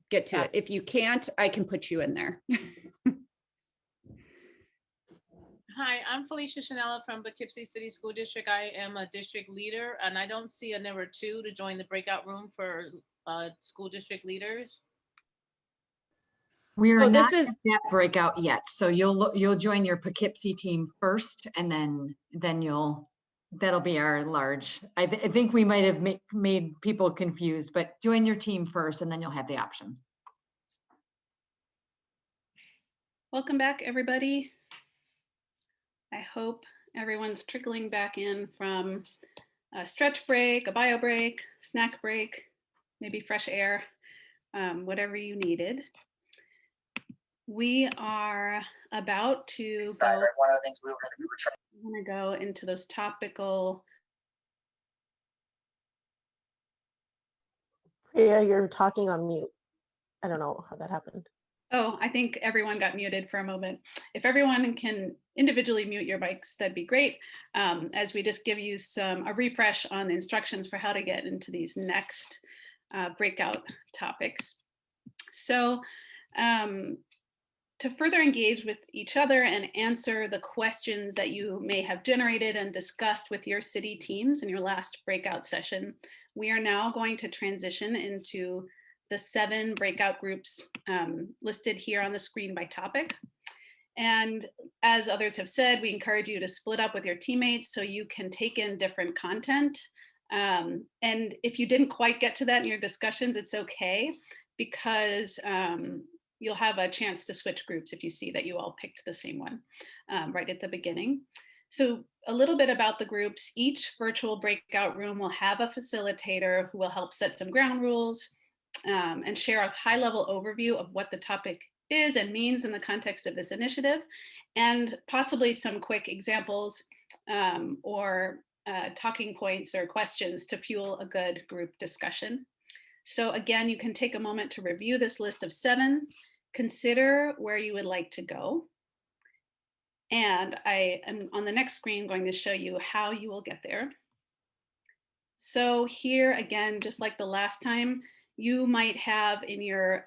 get to it. If you can't, I can put you in there. Hi, I'm Felicia Chanella from Poughkeepsie City School District. I am a district leader, and I don't see a number 2 to join the breakout room for school district leaders. We are not at that breakout yet, so you'll join your Poughkeepsie team first, and then that'll be our large. I think we might have made people confused, but join your team first, and then you'll have the option. Welcome back, everybody. I hope everyone's trickling back in from a stretch break, a bio break, snack break, maybe fresh air, whatever you needed. We are about to go, one of the things we were going to go into those topical. Priya, you're talking on mute. I don't know how that happened. Oh, I think everyone got muted for a moment. If everyone can individually mute your mics, that'd be great. As we just give you a refresh on the instructions for how to get into these next breakout topics. So to further engage with each other and answer the questions that you may have generated and discussed with your city teams in your last breakout session, we are now going to transition into the 7 breakout groups listed here on the screen by topic. And as others have said, we encourage you to split up with your teammates so you can take in different content. And if you didn't quite get to that in your discussions, it's okay, because you'll have a chance to switch groups if you see that you all picked the same one right at the beginning. So a little bit about the groups. Each virtual breakout room will have a facilitator who will help set some ground rules, and share a high-level overview of what the topic is and means in the context of this initiative, and possibly some quick examples or talking points or questions to fuel a good group discussion. So again, you can take a moment to review this list of 7, consider where you would like to go. And I am on the next screen going to show you how you will get there. So here again, just like the last time, you might have in your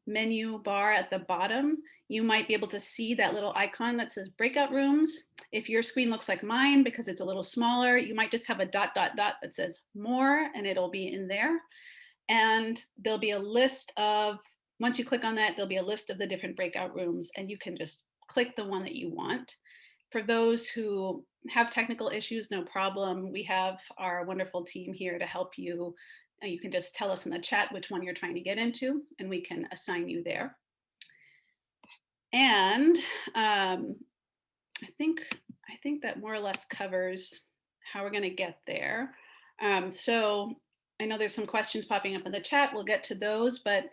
menu bar at the bottom, you might be able to see that little icon that says breakout rooms. If your screen looks like mine because it's a little smaller, you might just have a dot, dot, dot that says more, and it'll be in there. And there'll be a list of, once you click on that, there'll be a list of the different breakout rooms, and you can just click the one that you want. For those who have technical issues, no problem. We have our wonderful team here to help you. You can just tell us in the chat which one you're trying to get into, and we can assign you there. And I think that more or less covers how we're going to get there. So I know there's some questions popping up in the chat. We'll get to those, but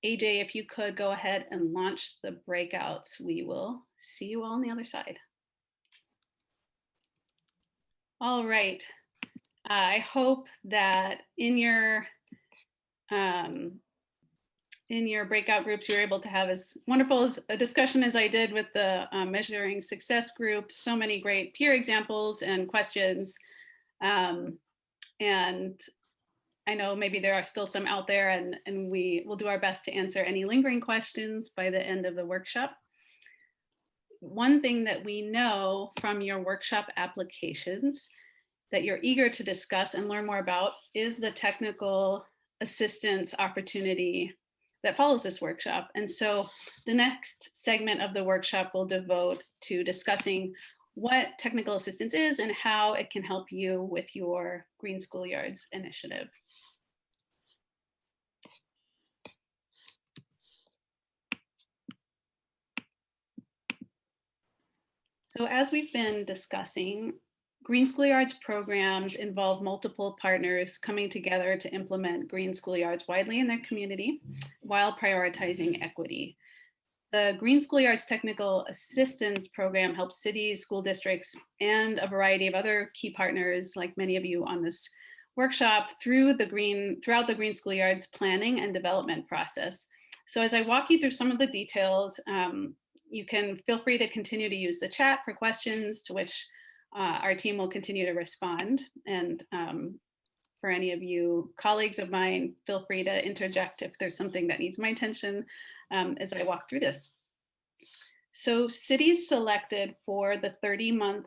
AJ, if you could go ahead and launch the breakouts, we will see you all on the other side. All right. I hope that in your breakout groups, you're able to have as wonderful as a discussion as I did with the Measuring Success group. So many great peer examples and questions. And I know maybe there are still some out there, and we will do our best to answer any lingering questions by the end of the workshop. One thing that we know from your workshop applications that you're eager to discuss and learn more about is the technical assistance opportunity that follows this workshop. And so the next segment of the workshop will devote to discussing what technical assistance is and how it can help you with your Green Schoolyards initiative. So as we've been discussing, Green Schoolyards programs involve multiple partners coming together to implement Green Schoolyards widely in their community while prioritizing equity. The Green Schoolyards Technical Assistance Program helps cities, school districts, and a variety of other key partners, like many of you on this workshop, throughout the Green Schoolyards planning and development process. So as I walk you through some of the details, you can feel free to continue to use the chat for questions to which our team will continue to respond. And for any of you colleagues of mine, feel free to interject if there's something that needs my attention as I walk through this. So cities selected for the 30-month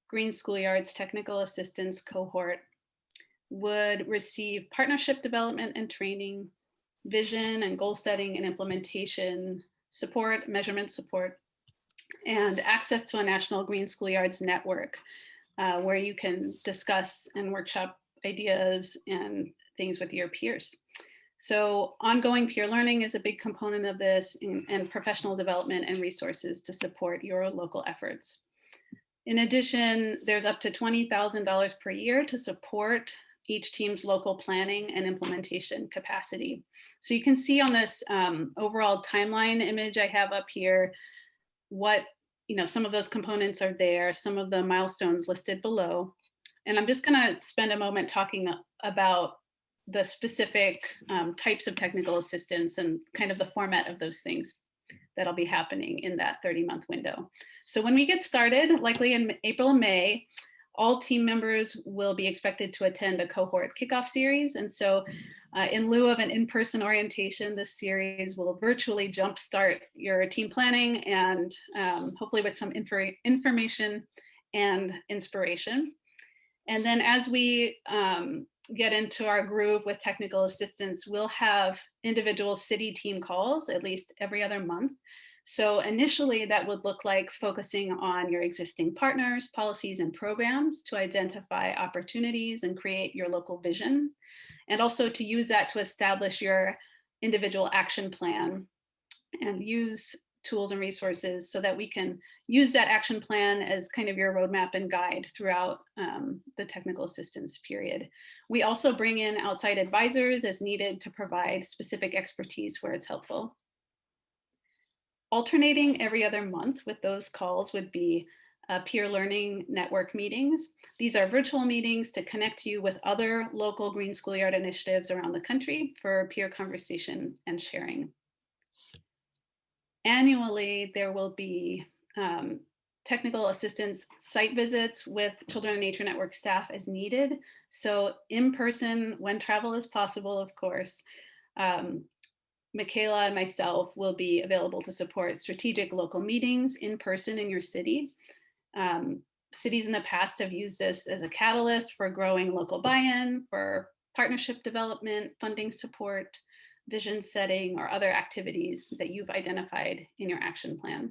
Green Schoolyards Technical Assistance Cohort would receive partnership development and training, vision and goal setting and implementation support, measurement support, and access to a national Green Schoolyards network where you can discuss and workshop ideas and things with your peers. So ongoing peer learning is a big component of this, and professional development and resources to support your local efforts. In addition, there's up to $20,000 per year to support each team's local planning and implementation capacity. So you can see on this overall timeline image I have up here, what, some of those components are there, some of the milestones listed below. And I'm just gonna spend a moment talking about the specific types of technical assistance and kind of the format of those things that'll be happening in that 30-month window. So when we get started, likely in April and May, all team members will be expected to attend a cohort kickoff series. And so in lieu of an in-person orientation, this series will virtually jumpstart your team planning and hopefully with some information and inspiration. And then as we get into our groove with technical assistance, we'll have individual city team calls at least every other month. So initially that would look like focusing on your existing partners, policies, and programs to identify opportunities and create your local vision, and also to use that to establish your individual action plan and use tools and resources so that we can use that action plan as kind of your roadmap and guide throughout the technical assistance period. We also bring in outside advisors as needed to provide specific expertise where it's helpful. Alternating every other month with those calls would be peer learning network meetings. These are virtual meetings to connect you with other local Green Schoolyard initiatives around the country for peer conversation and sharing. Annually, there will be technical assistance site visits with Children in Nature Network staff as needed. So in person, when travel is possible, of course, Michaela and myself will be available to support strategic local meetings in person in your city. Cities in the past have used this as a catalyst for growing local buy-in, for partnership development, funding support, vision setting, or other activities that you've identified in your action plan.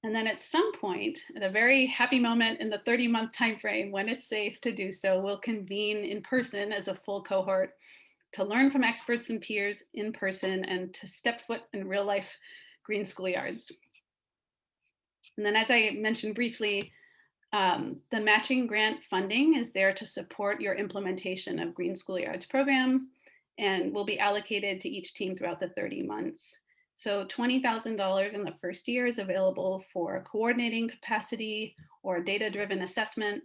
And then at some point, at a very happy moment in the 30-month timeframe when it's safe to do so, we'll convene in person as a full cohort to learn from experts and peers in person and to step foot in real life green schoolyards. And then, as I mentioned briefly, the matching grant funding is there to support your implementation of Green Schoolyards program and will be allocated to each team throughout the 30 months. So $20,000 in the first year is available for coordinating capacity or data-driven assessment,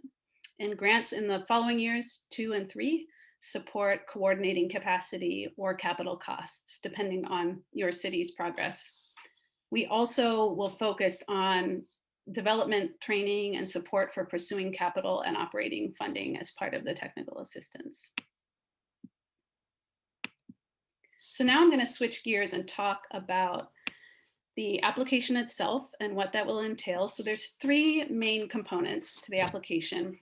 and grants in the following years, 2 and 3, support coordinating capacity or capital costs, depending on your city's progress. We also will focus on development training and support for pursuing capital and operating funding as part of the technical assistance. So now I'm going to switch gears and talk about the application itself and what that will entail. So there's 3 main components to the application,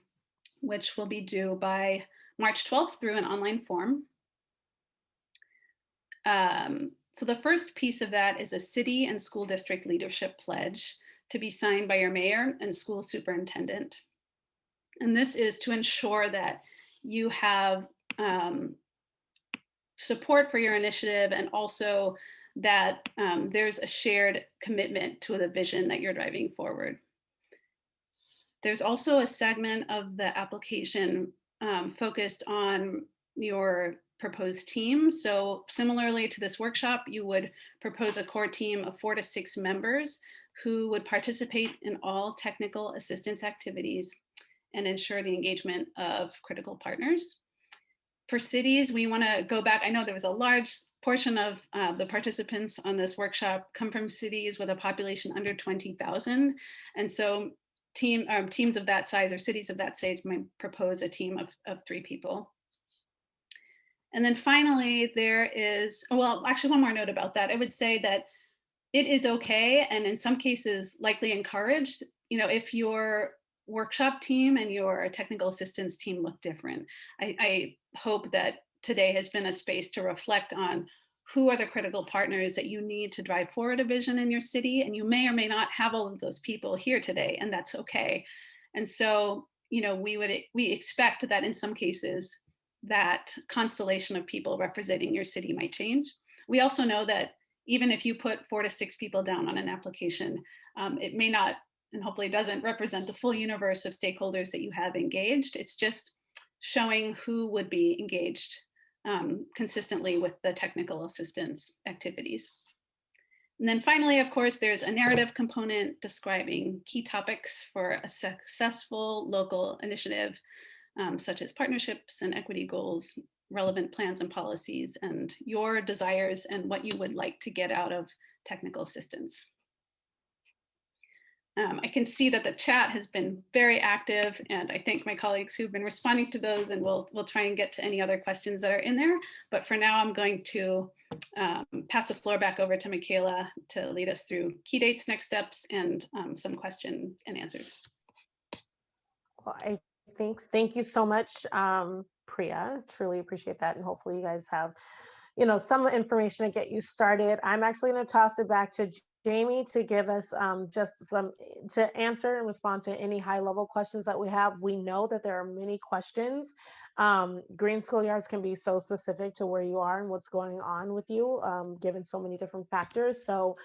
which will be due by March 12th through an online form. So the first piece of that is a city and school district leadership pledge to be signed by your mayor and school superintendent. And this is to ensure that you have support for your initiative, and also that there's a shared commitment to the vision that you're driving forward. There's also a segment of the application focused on your proposed team. So similarly to this workshop, you would propose a core team of 4 to 6 members who would participate in all technical assistance activities and ensure the engagement of critical partners. For cities, we want to go back. I know there was a large portion of the participants on this workshop come from cities with a population under 20,000. And so teams of that size or cities of that size might propose a team of 3 people. And then finally, there is, well, actually one more note about that. I would say that it is okay, and in some cases likely encouraged, if your workshop team and your technical assistance team look different. I hope that today has been a space to reflect on who are the critical partners that you need to drive forward a vision in your city, and you may or may not have all of those people here today, and that's okay. And so, we expect that in some cases that constellation of people representing your city might change. We also know that even if you put 4 to 6 people down on an application, it may not, and hopefully doesn't, represent the full universe of stakeholders that you have engaged. It's just showing who would be engaged consistently with the technical assistance activities. And then finally, of course, there's a narrative component describing key topics for a successful local initiative, such as partnerships and equity goals, relevant plans and policies, and your desires and what you would like to get out of technical assistance. I can see that the chat has been very active, and I thank my colleagues who've been responding to those, and we'll try and get to any other questions that are in there. But for now, I'm going to pass the floor back over to Michaela to lead us through key dates, next steps, and some question and answers. Well, thank you so much, Priya. Truly appreciate that, and hopefully you guys have, some information to get you started. I'm actually going to toss it back to Jamie to give us to answer and respond to any high-level questions that we have. We know that there are many questions. Green Schoolyards can be so specific to where you are and what's going on with you, given so many different factors. So,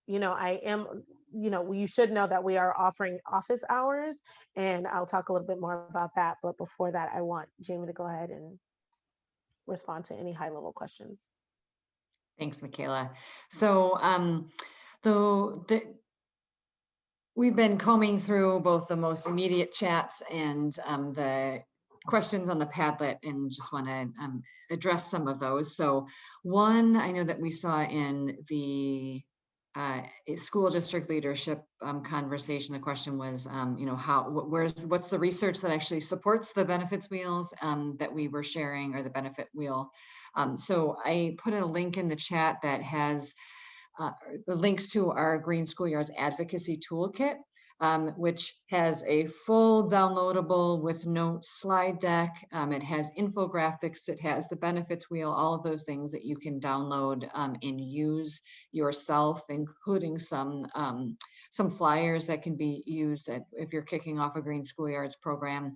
you should know that we are offering office hours, and I'll talk a little bit more about that. But before that, I want Jamie to go ahead and respond to any high-level questions. Thanks, Michaela. So we've been combing through both the most immediate chats and the questions on the Padlet, and just want to address some of those. So one, I know that we saw in the school district leadership conversation. The question was, what's the research that actually supports the benefits wheels that we were sharing, or the benefit wheel? So I put a link in the chat that has links to our Green Schoolyards Advocacy Toolkit, which has a full downloadable with notes slide deck. It has infographics, it has the benefits wheel, all of those things that you can download and use yourself, including some flyers that can be used if you're kicking off a Green Schoolyards program.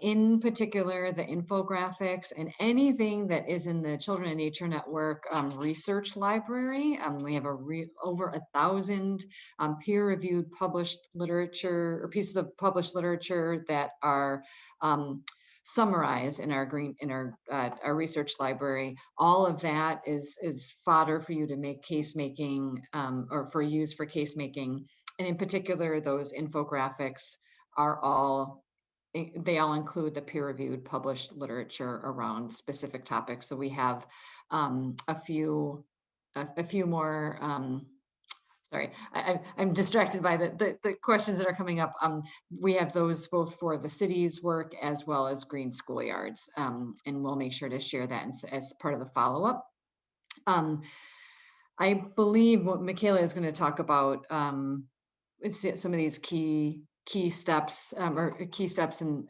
In particular, the infographics and anything that is in the Children in Nature Network research library. We have over 1,000 peer-reviewed published literature, or pieces of published literature that are summarized in our research library. All of that is fodder for you to make case making, or for use for case making. And in particular, those infographics they all include the peer-reviewed published literature around specific topics. So we have a few more. Sorry, I'm distracted by the questions that are coming up. We have those both for the city's work as well as Green Schoolyards, and we'll make sure to share that as part of the follow-up. I believe what Michaela is going to talk about is some of these key steps, or key steps and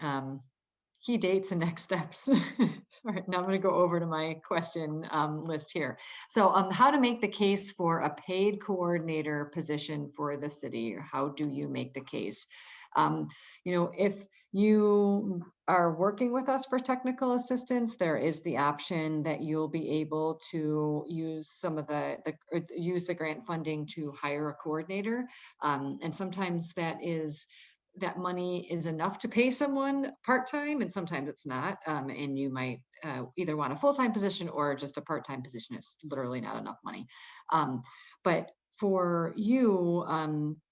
key dates and next steps. All right, now I'm going to go over to my question list here. So how to make the case for a paid coordinator position for the city, or how do you make the case? If you are working with us for technical assistance, there is the option that you'll be able to use some of use the grant funding to hire a coordinator. And sometimes that money is enough to pay someone part-time, and sometimes it's not. And you might either want a full-time position or just a part-time position. It's literally not enough money. But for you,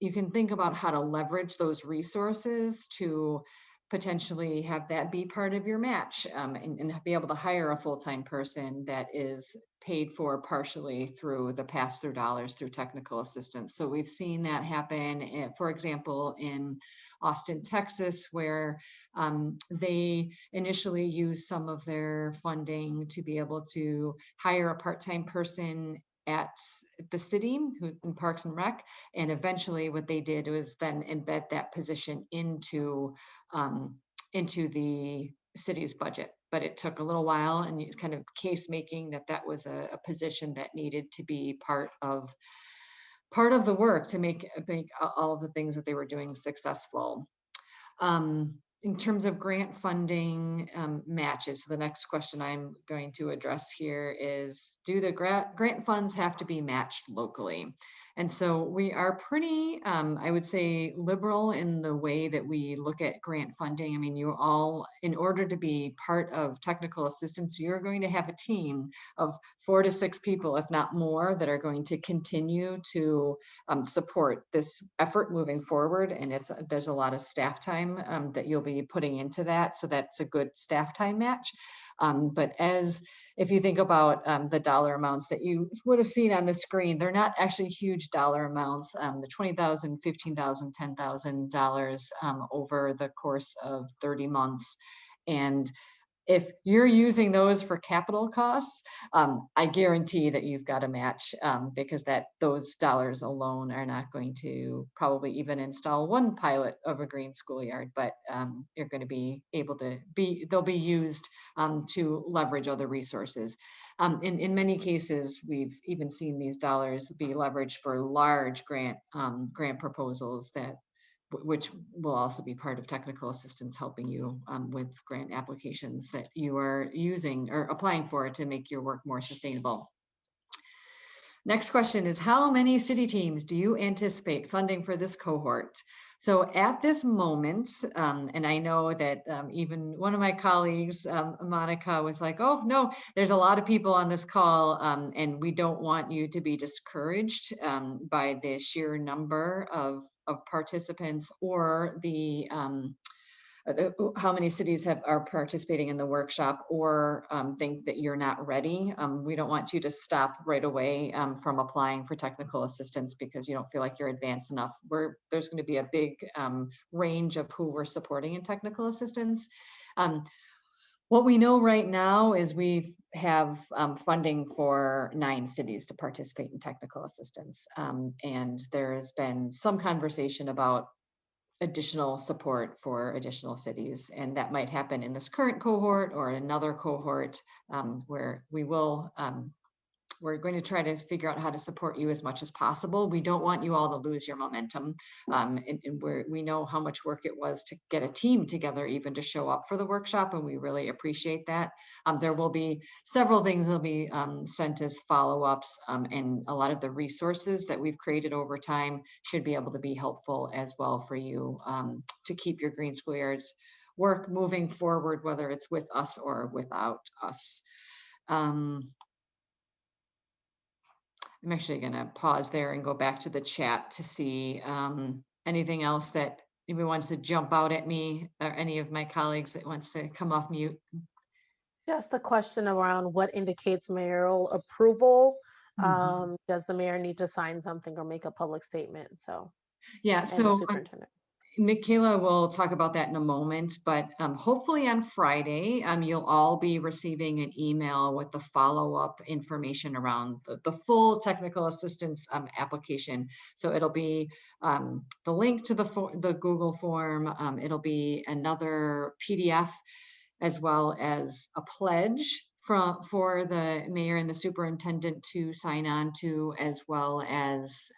you can think about how to leverage those resources to potentially have that be part of your match, and be able to hire a full-time person that is paid for partially through the pass-through dollars through technical assistance. So we've seen that happen, for example, in Austin, Texas, where they initially used some of their funding to be able to hire a part-time person at the city in Parks and Rec, and eventually what they did was then embed that position into the city's budget. But it took a little while, and kind of case making that was a position that needed to be part of the work to make all of the things that they were doing successful. In terms of grant funding matches, so the next question I'm going to address here is, do the grant funds have to be matched locally? And so we are pretty, I would say, liberal in the way that we look at grant funding. I mean, you all, in order to be part of technical assistance, you're going to have a team of 4 to 6 people, if not more, that are going to continue to support this effort moving forward. And there's a lot of staff time that you'll be putting into that. So that's a good staff time match. But if you think about the dollar amounts that you would have seen on the screen, they're not actually huge dollar amounts. The $20,000, $15,000, $10,000 over the course of 30 months. And if you're using those for capital costs, I guarantee that you've got a match, because those dollars alone are not going to probably even install one pilot of a green schoolyard, but you're going to be able to they'll be used to leverage other resources. In many cases, we've even seen these dollars be leveraged for large grant proposals which will also be part of technical assistance, helping you with grant applications that you are using or applying for to make your work more sustainable. Next question is, how many city teams do you anticipate funding for this cohort? So at this moment, and I know that even one of my colleagues, Monica, was like, oh no, there's a lot of people on this call, and we don't want you to be discouraged by the sheer number of participants or the how many cities are participating in the workshop or think that you're not ready. We don't want you to stop right away from applying for technical assistance because you don't feel like you're advanced enough. There's going to be a big range of who we're supporting in technical assistance. What we know right now is we have funding for 9 cities to participate in technical assistance. And there's been some conversation about additional support for additional cities. And that might happen in this current cohort or another cohort where we're going to try to figure out how to support you as much as possible. We don't want you all to lose your momentum. And we know how much work it was to get a team together even to show up for the workshop, and we really appreciate that. There will be several things that'll be sent as follow-ups, and a lot of the resources that we've created over time should be able to be helpful as well for you to keep your Green Schoolyards work moving forward, whether it's with us or without us. I'm actually going to pause there and go back to the chat to see anything else that anybody wants to jump out at me or any of my colleagues that wants to come off mute. Just the question around what indicates mayoral approval. Does the mayor need to sign something or make a public statement? So, yeah, so superintendent. Michaela will talk about that in a moment, but hopefully on Friday, you'll all be receiving an email with the follow-up information around the full technical assistance application. So it'll be the link to the Google form. It'll be another PDF as well as a pledge for the mayor and the superintendent to sign on to, as well as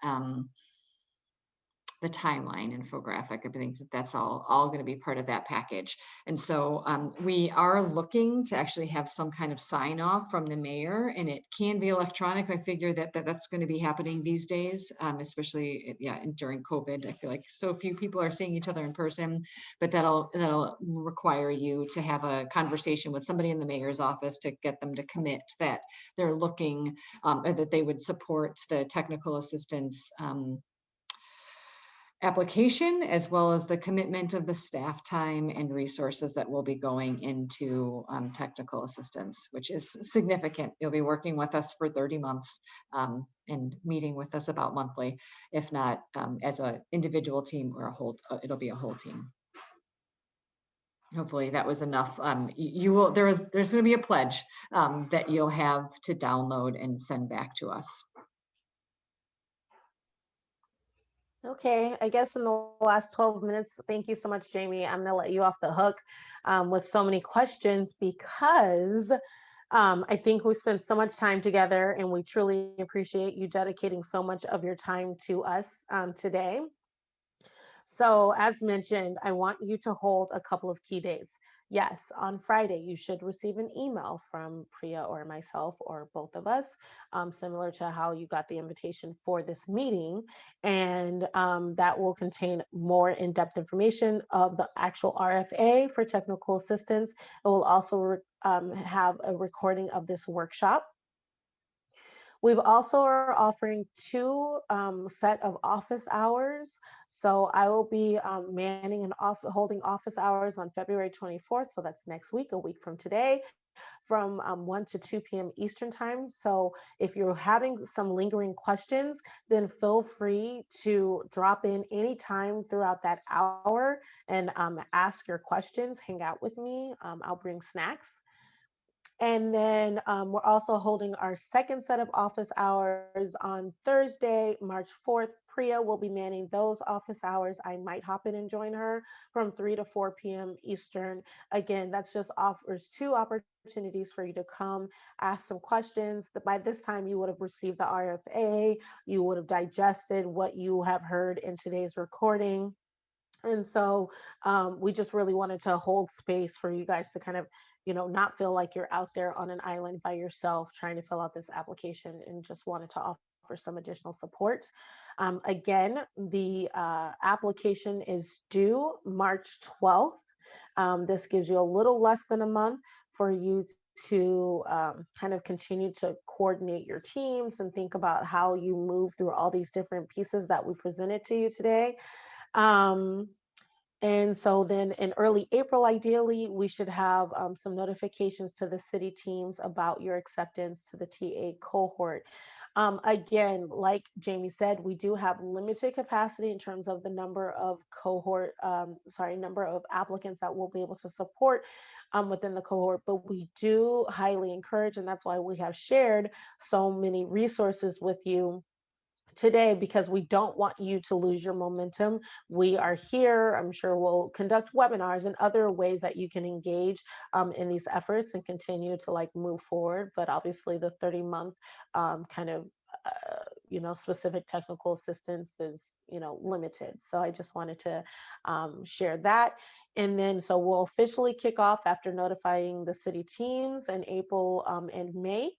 the timeline infographic. I think that's all going to be part of that package. And so we are looking to actually have some kind of sign off from the mayor, and it can be electronic. I figure that's going to be happening these days, especially during COVID. I feel like so few people are seeing each other in person, but that'll require you to have a conversation with somebody in the mayor's office to get them to commit that they're looking or that they would support the technical assistance application, as well as the commitment of the staff time and resources that will be going into technical assistance, which is significant. You'll be working with us for 30 months and meeting with us about monthly, if not as an individual team or it'll be a whole team. Hopefully that was enough. There's going to be a pledge that you'll have to download and send back to us. Okay, I guess in the last 12 minutes, thank you so much, Jamie. I'm gonna let you off the hook with so many questions because I think we spent so much time together and we truly appreciate you dedicating so much of your time to us today. So as mentioned, I want you to hold a couple of key dates. Yes, on Friday, you should receive an email from Priya or myself or both of us, similar to how you got the invitation for this meeting. And that will contain more in-depth information of the actual RFA for technical assistance. It will also have a recording of this workshop. We've also are offering 2 set of office hours. So I will be manning and holding office hours on February 24th. So that's next week, a week from today, from 1 to 2 p.m. Eastern time. So if you're having some lingering questions, then feel free to drop in anytime throughout that hour and ask your questions, hang out with me. I'll bring snacks. And then we're also holding our second set of office hours on Thursday, March 4th. Priya will be manning those office hours. I might hop in and join her from 3 to 4 p.m. Eastern. Again, that's just offers 2 opportunities for you to come ask some questions. By this time, you would have received the RFA. You would have digested what you have heard in today's recording. And so we just really wanted to hold space for you guys to kind of, not feel like you're out there on an island by yourself trying to fill out this application, and just wanted to offer some additional support. Again, the application is due March 12th. This gives you a little less than a month for you to kind of continue to coordinate your teams and think about how you move through all these different pieces that we presented to you today. And so then in early April, ideally, we should have some notifications to the city teams about your acceptance to the TA cohort. Again, like Jamie said, we do have limited capacity in terms of the number of number of applicants that we'll be able to support within the cohort, but we do highly encourage, and that's why we have shared so many resources with you today, because we don't want you to lose your momentum. We are here. I'm sure we'll conduct webinars and other ways that you can engage in these efforts and continue to like move forward. But obviously the 30-month kind of specific technical assistance is limited. So I just wanted to share that. And then so we'll officially kick off after notifying the city teams in April and May.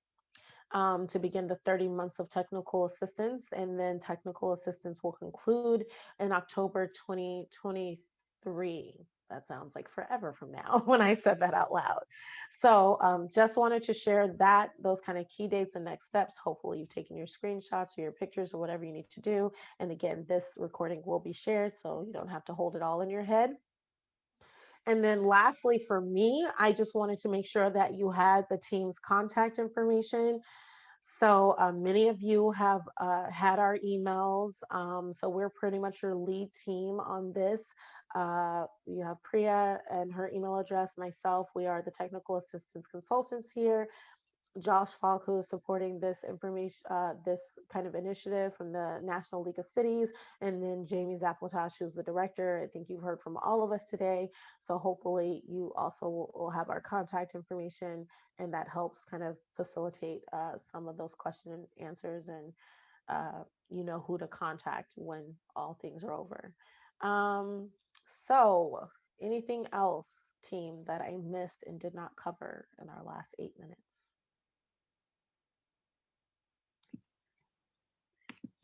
To begin the 30 months of technical assistance, and then technical assistance will conclude in October 2023. That sounds like forever from now when I said that out loud. So just wanted to share those kind of key dates and next steps. Hopefully you've taken your screenshots or your pictures or whatever you need to do. And again, this recording will be shared, so you don't have to hold it all in your head. And then lastly, for me, I just wanted to make sure that you had the team's contact information. So many of you have had our emails. So we're pretty much your lead team on this. You have Priya and her email address, myself. We are the technical assistance consultants here. Josh Falk, who is supporting this information, this kind of initiative from the National League of Cities, and then Jamie Zaplatosh, who's the director. I think you've heard from all of us today. So hopefully you also will have our contact information, and that helps kind of facilitate some of those question and answers, and you know who to contact when all things are over. So anything else, team, that I missed and did not cover in our last 8 minutes?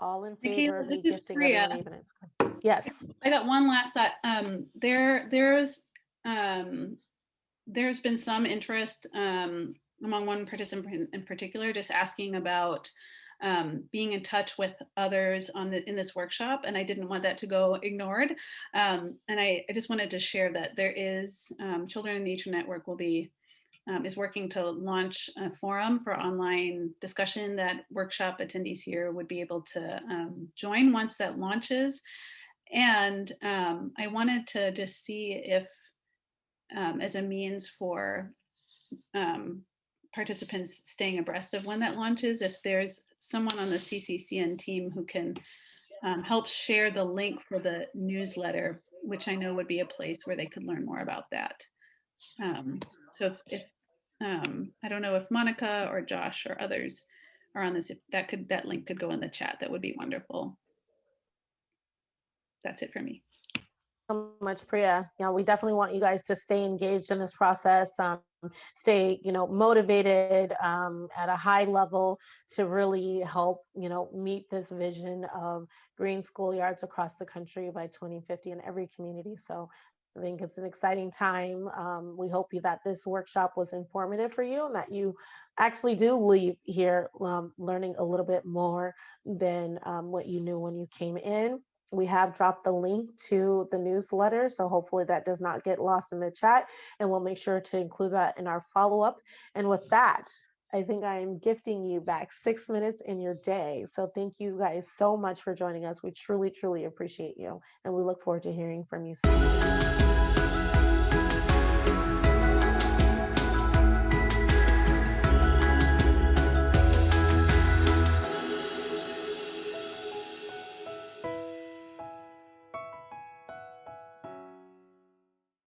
All in favor of me gifting everyone 8 minutes? Yes. I got one last thought. There's been some interest among one participant in particular, just asking about being in touch with others in this workshop, and I didn't want that to go ignored. And I just wanted to share that there is Children in Nature Network is working to launch a forum for online discussion that workshop attendees here would be able to join once that launches. And I wanted to just see if, as a means for participants staying abreast of when that launches, if there's someone on the CCCN team who can help share the link for the newsletter, which I know would be a place where they could learn more about that. So if I don't know if Monica or Josh or others are on this, if that link could go in the chat, that would be wonderful. That's it for me. So much, Priya. We definitely want you guys to stay engaged in this process, stay, motivated at a high level to really help, meet this vision of green schoolyards across the country by 2050 in every community. So I think it's an exciting time. We hope that this workshop was informative for you and that you actually do leave here learning a little bit more than what you knew when you came in. We have dropped the link to the newsletter, so hopefully that does not get lost in the chat, and we'll make sure to include that in our follow-up. And with that, I think I am gifting you back 6 minutes in your day. So thank you guys so much for joining us. We truly, truly appreciate you, and we look forward to hearing from you soon.